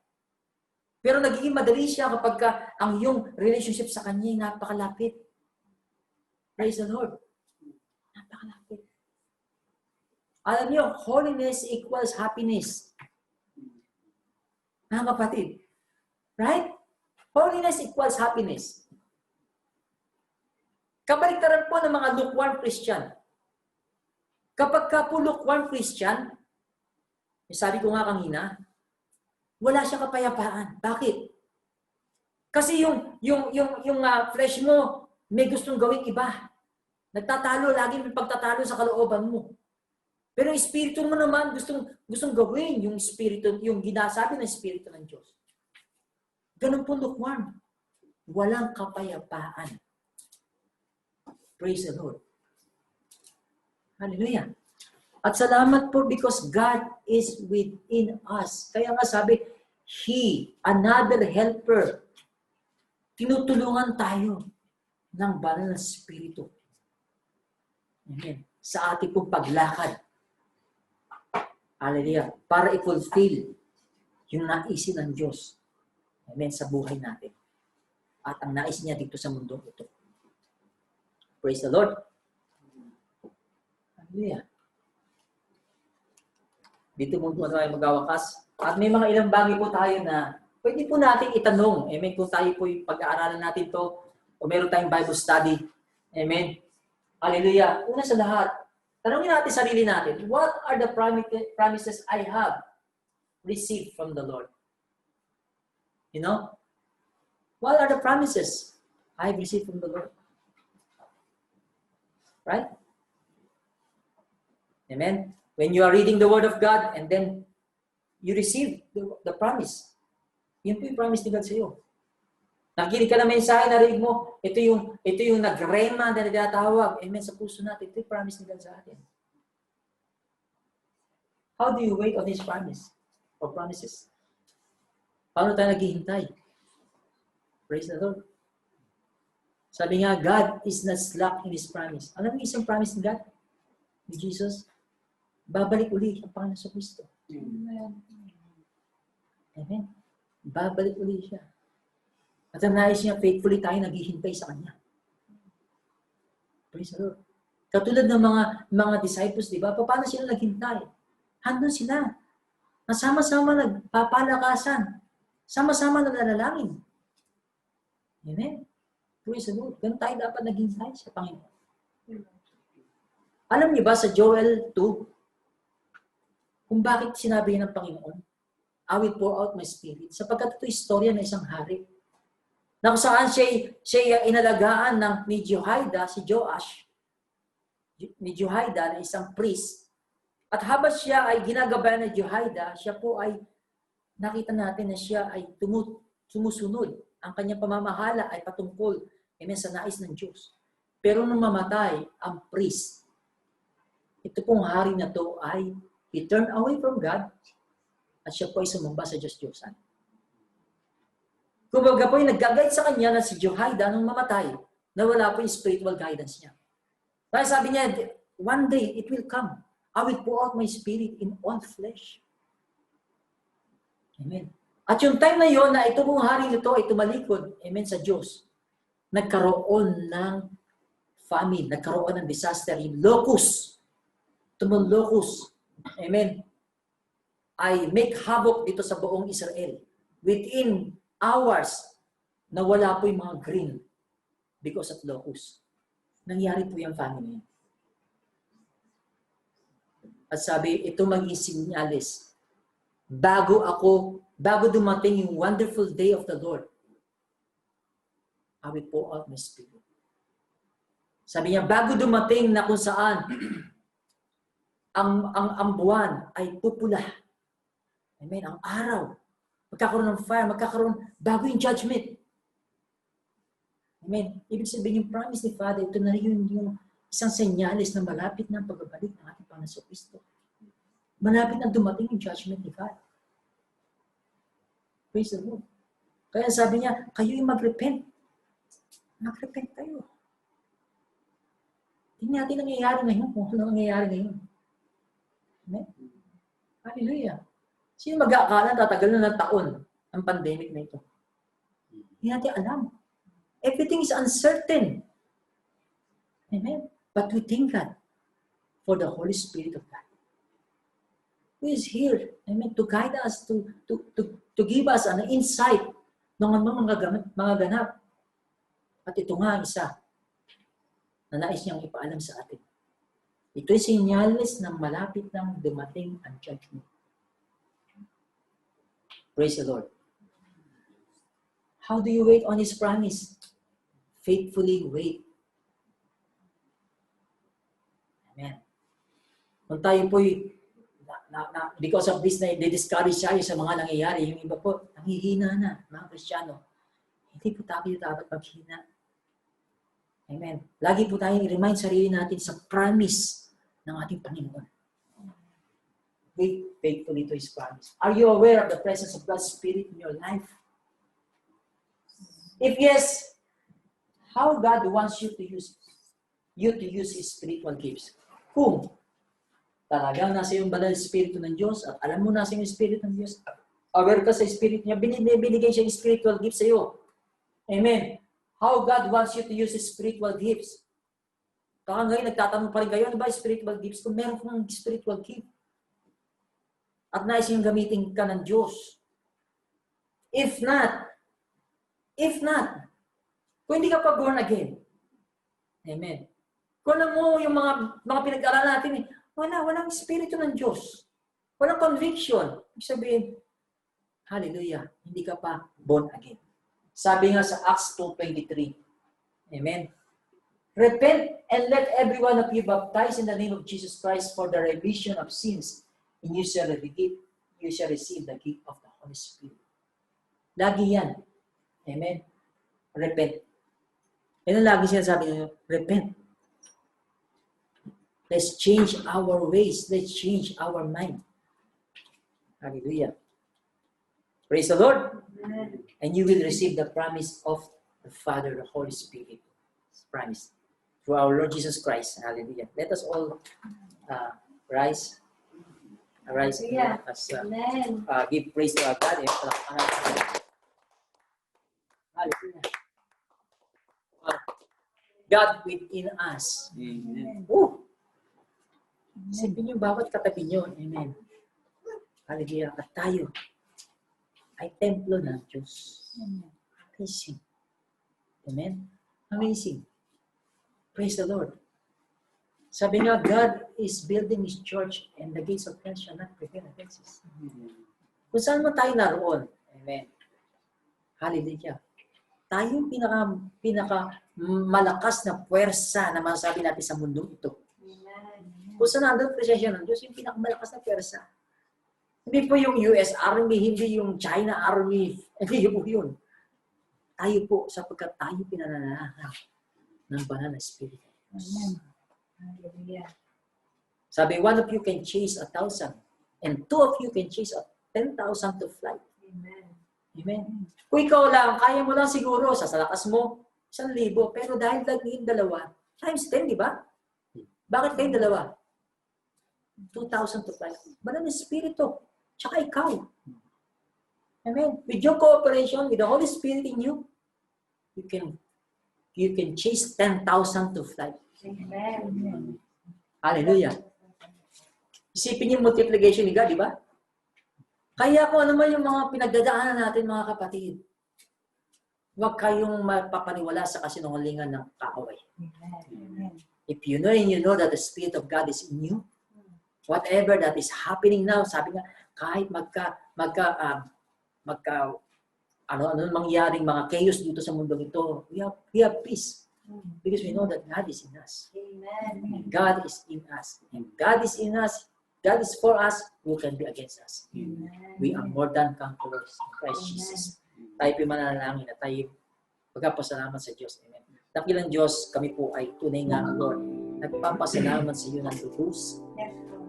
Pero nagiging madali siya kapag ang iyong relationship sa Kanya ay napakalapit. Praise the Lord. Napakalapit. Alam niyo, holiness equals happiness. Mga kapatid. Right? Holiness equals happiness. Kabaliktaran po ng mga lukewarm Christian. Kapag ka po lukewarm Christian, sabi ko nga kanina, wala siyang kapayapaan. Bakit? Kasi yung flesh mo, may gustong gawing iba. Nagtatalo, lagi may pagtatalo sa kalooban mo. Pero yung espiritu mo naman, gustong gawin yung espiritu, yung ginasabi ng espiritu ng Diyos. Ganun po lukewarm. Walang kapayapaan. Praise the Lord. Hallelujah. At salamat po because God is within us. Kaya nga sabi, He, another helper, tinutulungan tayo ng banal na Espiritu. Amen. Sa ating pong paglakad. Hallelujah. Para i-fulfill yung naisin ng Diyos. Amen. Sa buhay natin. At ang nais niya dito sa mundo ito. Praise the Lord. Hallelujah. Dito mo tayo magwawakas. At may mga ilang bagay po tayo na pwede po natin itanong. Amen. Kung tayo po pag-aaralan natin to o meron tayong Bible study. Amen. Hallelujah. Una sa lahat, tanongin natin sarili natin, what are the promises I have received from the Lord? You know? What are the promises I have received from the Lord? Right? Amen. When you are reading the Word of God and then you receive the promise. Yun po yung promise ni God sa iyo. Nakikinig ka na mensahe, narinig mo, ito yung nagrema na nagtatawag. Amen, sa puso natin. Ito yung promise ni God sa atin. How do you wait on His promise or promises? Paano tayo naghihintay? Praise the Lord. Sabi nga, God is not slack in His promise. Alam mo isang promise ni God? Ni Jesus? Babalik uli ang Panginoon sa Kristo. Amen. Babalik uli siya. At ang nais niya, faithfully tayo naghihintay sa Kanya. Praise the Lord. Katulad ng mga disciples, di ba? Paano sila naghintay? Handun sila. na sama-sama nagpapalakasan, sama-sama naglalangin. Amen. Praise the Lord. Ganun tayo dapat naghintay sa Panginoon. Alam niyo ba sa Joel 2, kung bakit sinabi ng Panginoon, I will pour out my spirit, sapagkat ito istorya ng isang hari, na kung saan siya inalagaan ni Jehoiada, si Joash, ni Jehoiada na isang priest. At habang siya ay ginagabayan ni Jehoiada, siya po ay, nakita natin na siya ay sumusunod. Ang kanyang pamamahala ay patungkol sa nais ng Diyos. Pero nung mamatay ang priest, ito pong hari na to ay he turned away from God at siya po ay sumamba sa Diyos-Diyosan. Kumbaga po yung nag-guide sa kanya na si Jehoiada nung mamatay, na wala po yung spiritual guidance niya. Kaya sabi niya, one day it will come. I will pour out my spirit in all flesh. Amen. At yung time na yon na ito pong hari nito ay tumalikod, amen, sa Diyos, nagkaroon ng famine, nagkaroon ng disaster, yung locust, tumong locust, amen, ay make havoc dito sa buong Israel. Within hours, nawala po yung mga green because of locust. Nangyari po yung famine. At sabi, ito maging sinyalis. Bago dumating yung wonderful day of the Lord, I will pour out my spirit. Sabi niya, bago dumating na kung saan ang buwan ay pupula. Amen. Ang araw. Magkakaroon ng fire. Bago yung judgment. Amen. Ibig sabihin yung promise ni Father, ito na yung isang senyalis na malapit na ang pagbabalik ng ating Panginoon Kristo. Malapit na dumating yung judgment ni God. Praise the Lord. Kaya sabi niya, kayo yung mag-repent. Mag-repent kayo. Tingnan natin nangyayari ngayon kung ano nangyayari ngayon. Amen? Hallelujah. Sino mag-aakala tatagal na ng taon ang pandemic na ito? Hindi natin alam. Everything is uncertain. Amen? But we thank God for the Holy Spirit of God, who is here, amen, to guide us, to give us an insight ng mga ganap. At ito nga isa na nais niyang ipaalam sa atin. Ito'y sinyalis na malapit nang dumating ang judgment. Praise the Lord. How do you wait on His promise? Faithfully wait. Amen. Kung tayo po'y because of this na discourage tayo sa mga nangyayari, yung iba po, nanghihina na, mga Kristiyano. Hindi po tayo dapat maghina. Amen. Lagi po tayong i-remind sarili natin sa promise ng ating Panginoon. Wait faithfully to His promise. Are you aware of the presence of God's Spirit in your life? If yes, how God wants you to use His spiritual gifts? Kung talagang nasa yung banal Espiritu ng Diyos at alam mo nasa yung Espiritu ng Diyos, aware ka sa Espiritu niya, binigay siya yung spiritual gifts sa iyo. Amen. How God wants you to use His spiritual gifts. Baka ngayon, nagtatanong pa rin kayo, ano ba spiritual gifts? Kung meron kang spiritual gift at nais yung gamitin ka ng Diyos. If not, kung hindi ka pa born again, amen. Kung alam mo yung mga pinag-aralan natin, walang spirito ng Diyos. Walang conviction. Ibig sabihin, hallelujah, hindi ka pa born again. Sabi nga sa Acts 2:23, amen. Repent and let every one of you baptize in the name of Jesus Christ for the remission of sins, and you shall receive the gift of the Holy Spirit. Lagi yan. Amen. Repent. Yan ang lagi sinasabi niyo, repent. Let's change our ways. Let's change our mind. Hallelujah. Praise the Lord. Amen. And you will receive the promise of the Father, the Holy Spirit. Promise. Through our Lord Jesus Christ. Hallelujah. Let us all rise. Arise. Yeah. As give praise to our God. Hallelujah. God within us. Amen. Isipin niyo bawat katabi niyo. Amen. Hallelujah. At tayo ay templo ng Diyos. Amazing. Amen? Amazing. Praise the Lord. Sabi nga, God is building His church and the gates of hell shall not prevail against it. Kung saan man tayo naroon. Amen. Hallelujah. Tayo yung pinaka malakas na puwersa na masasabi natin sa mundong ito. Kung saan nandun presensya ng Diyos, yung pinakamalakas na puwersa. Hindi po yung US Army, hindi yung China Army, hindi po yun. Tayo po, sapagkat tayo pinananahan ng banal na Espiritu. Amen. Hallelujah. Sabi, one of you can chase 1,000 and two of you can chase 10,000 to flight. Amen. Amen. Kung ikaw lang, kaya mo lang siguro, sa salakas mo, 1,000. Pero dahil laging dalawa, times 10, di ba? Bakit kayong dalawa? 2,000 to flight. Banal na Espiritu. Tsaka ikaw. Amen. With your cooperation, with the Holy Spirit in you, you can chase 10,000 to flight. Amen. Hallelujah. Isipin yung multiplication ni God, di ba? Kaya kung ano man yung mga pinagdadaanan natin, mga kapatid, huwag kayong mapapaniwala sa kasinungalingan ng kaaway. Amen. If you know and you know that the Spirit of God is in you, whatever that is happening now, sabi nga, kahit ano mangyaring mga chaos dito sa mundong ito, we have peace. Because we know that God is in us. Amen. God is in us. And God is in us. God is for us. Who can be against us? Amen. We are more than conquerors in Christ Jesus. Tayo po mananalangin na tayo magpapasalamat sa Diyos. Amen. Dakilang Diyos, kami po ay tunay nga, Lord. Nagpapasalamat sa iyo ng lubos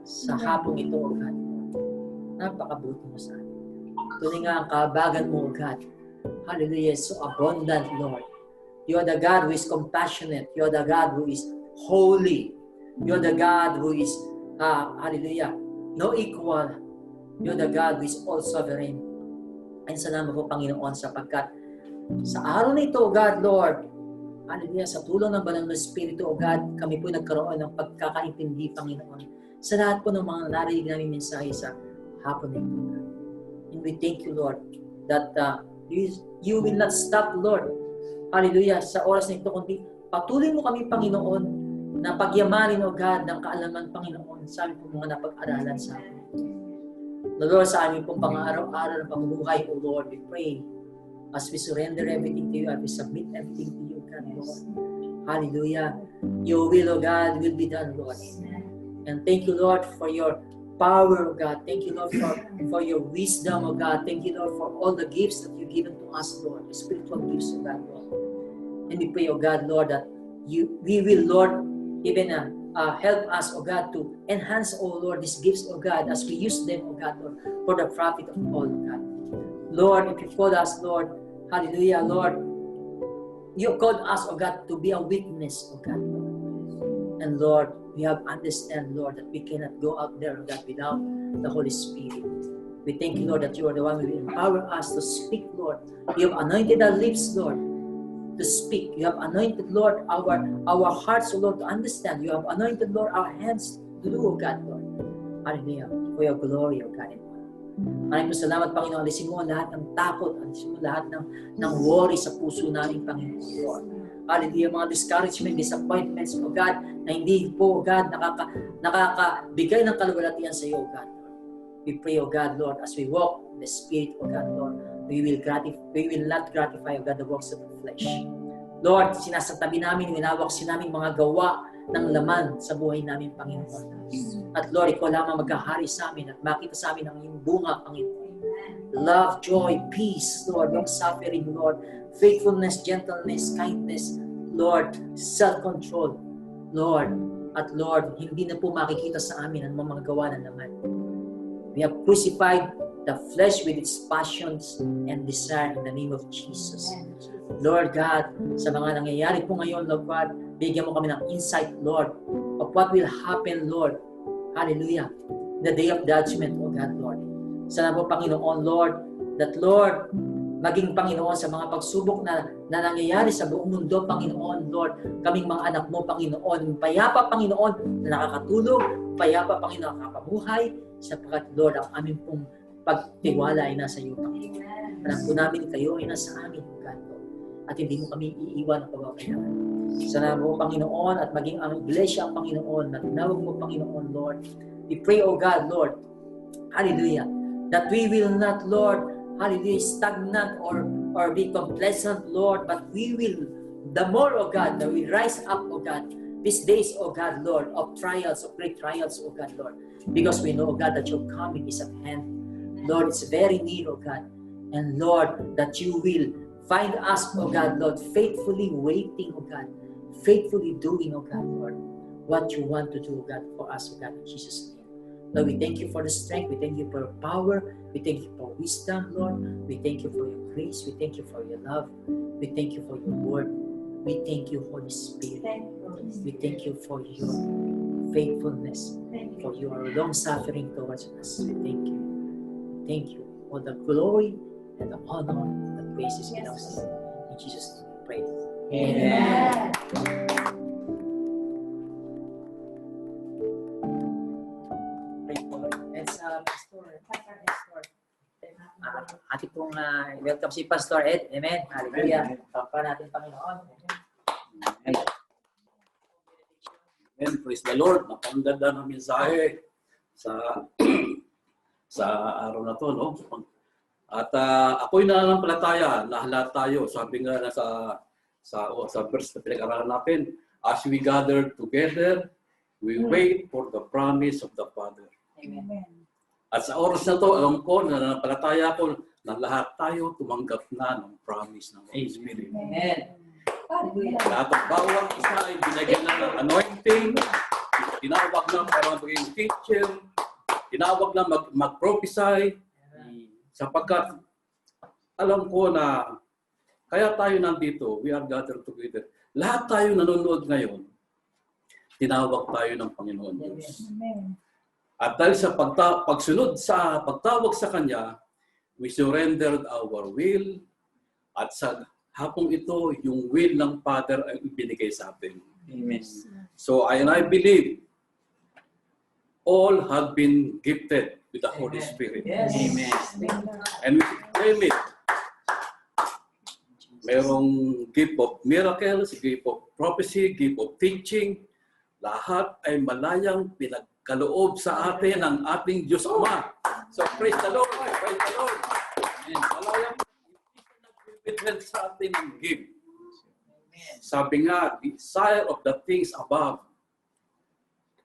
sa hapong ito, O God. Napakabuti mo sa amin. Tunay nga ang kahabagan mo, O God. Hallelujah. So abundant, Lord. You are the God who is compassionate. You are the God who is holy. You are the God who is, hallelujah, no equal. You are the God who is all sovereign. And salamat po, Panginoon, sapagkat sa araw na ito, O God, Lord, hallelujah, sa tulong ng Banal na Espiritu, O God, kami po nagkaroon ng pagkakaintindi, Panginoon, sa lahat po ng mga narinig namin mensahe sa hapon na ito, God. And we thank you, Lord, that you will not stop, Lord, hallelujah, sa oras na ito, kundi patuloy mo kami, Panginoon, na pagyamanin, O God, ng kaalaman, Panginoon, sa aming mga napag-aralan sa amin. Lord, sa aming pong pang-araw-araw ng pamumuhay, O Lord, we pray, as we surrender everything to you, as we submit everything to you, God, Lord. Hallelujah. Your will, O God, will be done, Lord. And thank you, Lord, for your power, O God. Thank you, Lord, for your wisdom, O God. Thank you, Lord, for all the gifts that you've given to us, Lord, the spiritual gifts, O God, Lord. And we pray, O God, Lord, that we will, Lord, even help us, O God, to enhance, O Lord, these gifts, O God, as we use them, O God, Lord, for the profit of all, O God. Lord, if you call us, Lord, hallelujah, Lord, you called us, O God, to be a witness, O God, Lord. And Lord, we have understand, Lord, that we cannot go out there, O God, without the Holy Spirit. We thank you, Lord, that you are the one who will empower us to speak, Lord. You have anointed our lips, Lord, to speak. You have anointed, Lord, our hearts, O Lord, to understand. You have anointed, Lord, our hands to do, O God, Lord. Hallelujah. For your glory, O God. Maraming salamat, Panginoon. Alisin mo lahat ng takot. Alisin mo lahat ng worry sa puso namin, Panginoon, Lord. Hallelujah. Mga discouragement, disappointments, O God, na hindi po, O God, nakakabigay ng kalwalatian sa iyo, O God. We pray, O God, Lord, as we walk in the Spirit, O God, Lord, we will not gratify, O God, the works of the flesh. Lord, sinasatabi namin, winawaksin namin mga gawa ng laman sa buhay namin, Panginoon. At Lord, ikaw lamang maghahari sa amin at makita sa amin ang iyong bunga, Panginoon. Love, joy, peace, Lord, long-suffering, Lord, faithfulness, gentleness, kindness, Lord, self-control, Lord. At Lord, hindi na po makikita sa amin ang mga gawa ng laman. We have crucified the flesh with its passions and desire in the name of Jesus. Lord God, sa mga nangyayari po ngayon, Lord God, bigyan mo kami ng insight, Lord, of what will happen, Lord. Hallelujah. The day of judgment, O God, Lord. Sana po, Panginoon, Lord, that, Lord, maging Panginoon sa mga pagsubok na nangyayari sa buong mundo, Panginoon, Lord, kaming mga anak mo, Panginoon, payapa, Panginoon, na nakakatulog, payapa, Panginoon, nakakapabuhay, Sapagkat, Lord, ang aming pong pagtiwala ay nasa iyo, Panginoon. Amen. Alam po namin kayo ay nasa amin, O God, Lord. At hindi mo kami iiwan o pababayaan. Sana mo, Panginoon, at maging ang iglesia ang Panginoon, na tinawag mo, Panginoon, Lord. We pray, O God, Lord, hallelujah, that we will not, Lord, hallelujah, stagnant or be complacent, Lord, but we will, the more, O God, that we rise up, O God, these days, O God, Lord, of trials, of great trials, O God, Lord, because we know, O God, that your coming is at hand. Lord, it's very near, O God, and Lord, that you will find us, O God, Lord, faithfully waiting, O God, faithfully doing, O God, Lord, what you want to do, O God, for us, O God, in Jesus' name. Lord, we thank you for the strength. We thank you for your power. We thank you for wisdom, Lord. We thank you for your grace. We thank you for your love. We thank you for your word. We thank you, Holy Spirit. Thank you, Holy We Spirit. thank you for your faithfulness, Thank for you. your long-suffering towards us. We thank you. Thank you. All the glory and the honor and the praises belongs to you. In Jesus' name we pray. Amen. Pray for Lord. Let's, Pastor. Ating pong welcome si Pastor Ed. Amen. Hallelujah. Papa natin, Panginoon. Amen. Amen. Praise the Lord. Napakaganda ng mensahe sa sa araw na to, no? At ako'y nananampalataya na lahat tayo, sabi nga na sa verse na pinag-aralan natin, as we gather together, we wait for the promise of the Father. Amen. At sa oras na to, alam ko, nananampalataya ko na lahat tayo tumanggap na ng promise ng Holy Spirit. Amen. Hallelujah. Lahat ng bawat isa ay binigyan na ng anointing, tinawag na para maging teacher, tinawag na mag-prophesy, sapagkat alam ko na kaya tayo nandito, we are gathered together. Lahat tayo nanonood ngayon, tinawag tayo ng Panginoon Diyos. Amen. At dahil sa pagtawag sa Kanya, we surrendered our will, at sa hapong ito, yung will ng Father ay ibinigay sa atin. Amen. So I believe all have been gifted with the Holy Amen. Spirit. Yes. Amen. Amen. And we claim it. Merong gift of miracles, gift of prophecy, gift of teaching. Lahat ay malayang pinagkaloob sa atin ng ating Diyos Ama. So praise the Lord. Praise the Lord. Amen. Malayang nagbibigay sa atin ng gift. Sabi nga, desire of the things above,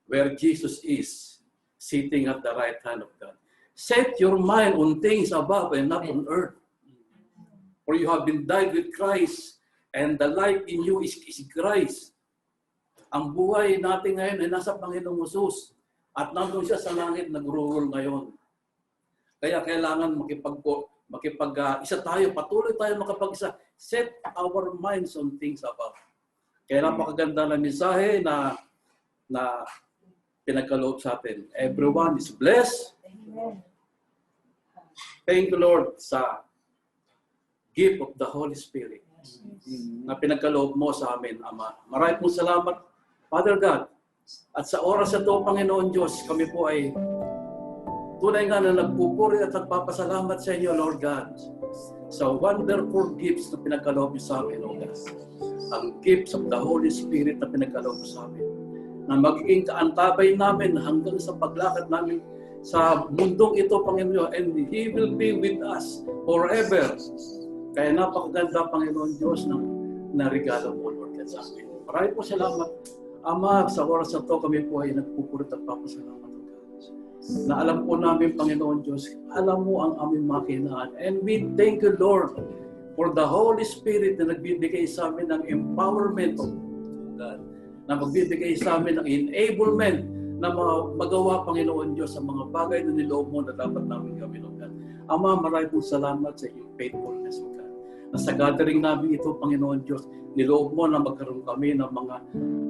where Jesus is, sitting at the right hand of God. Set your mind on things above and not on earth. For you have been died with Christ, and the life in you is Christ. Ang buhay natin ngayon ay nasa Panginoong Jesus. At nandun siya sa langit, nag-rule ngayon. Kaya kailangan isa tayo, patuloy tayo makapag-isa. Set our minds on things above. Kaya napakaganda na mensahe na pinagkaloob sa atin. Everyone is blessed. Amen. Thank you, Lord, sa gift of the Holy Spirit na pinagkaloob mo sa amin, Ama. Maraming pong salamat, Father God. At sa oras na ito, Panginoon Diyos, kami po ay tunay nga na nagpupuri at nagpapasalamat sa inyo, Lord God, sa wonderful gifts na pinagkaloob niyo sa amin, Lord God. Ang gifts of the Holy Spirit na pinagkaloob niyo sa amin, na magiging kaantabay namin hanggang sa paglakad namin sa mundong ito, Panginoon, and He will be with us forever. Kaya napakaganda, Panginoon Diyos, na regalo mo, Lord God, sa amin. Maraming po salamat, Ama. Sa oras na ito, kami po ay nagpupulot at papasalamat, Lord God, na alam po namin, Panginoon Diyos, alam mo ang aming makinaan. And we thank you, Lord, for the Holy Spirit na nagbibigay sa amin ng empowerment of God, na magbibigay sa amin ng enablement na magawa, Panginoon Diyos, sa mga bagay na niloob mo na dapat namin gawin, Lord God. Ama, maraming po salamat sa iyong faithfulness, Lord God. Na sa gathering namin ito, Panginoon Diyos, niloob mo na magkaroon kami ng mga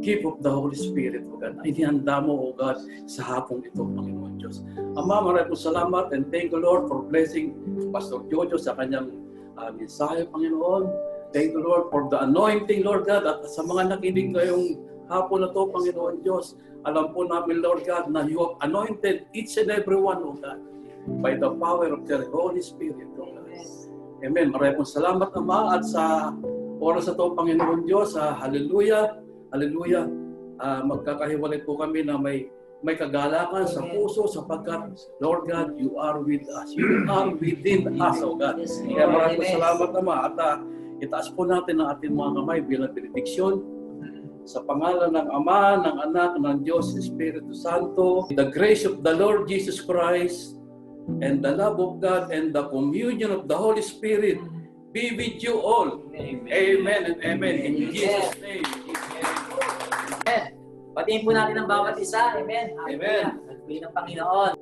gift of the Holy Spirit, O God. Ay nihanda mo, O God, sa hapong ito, Panginoon Diyos. Ama, maraming po salamat, and thank you, Lord, for blessing Pastor Jojo sa kanyang mensahe, Panginoon. Thank you, Lord, for the anointing, Lord God, at sa mga nakinig ngayong hapon na to, Panginoon Diyos. Alam po namin, Lord God, na you have anointed each and every one, O God, by the power of the Holy Spirit, O God. Amen. Maraming salamat, Ama, at sa oras na to, Panginoon Diyos, hallelujah, hallelujah. Magkakahiwalay po kami na may kagalakan sa puso sapagkat, Lord God, you are with us. You are within us, O God. Yes, Kaya Lord. maraming Amen. salamat, Ama. At itaas po natin ang ating mga kamay bilang benediksyon. Sa pangalan ng Ama, ng Anak, ng Diyos, Espiritu Santo, the grace of the Lord Jesus Christ, and the love of God, and the communion of the Holy Spirit be with you all. Amen and amen. In Jesus' name. Amen. Patiin po natin ang bawat isa. Amen. Amen. Nagbigay ng Panginoon.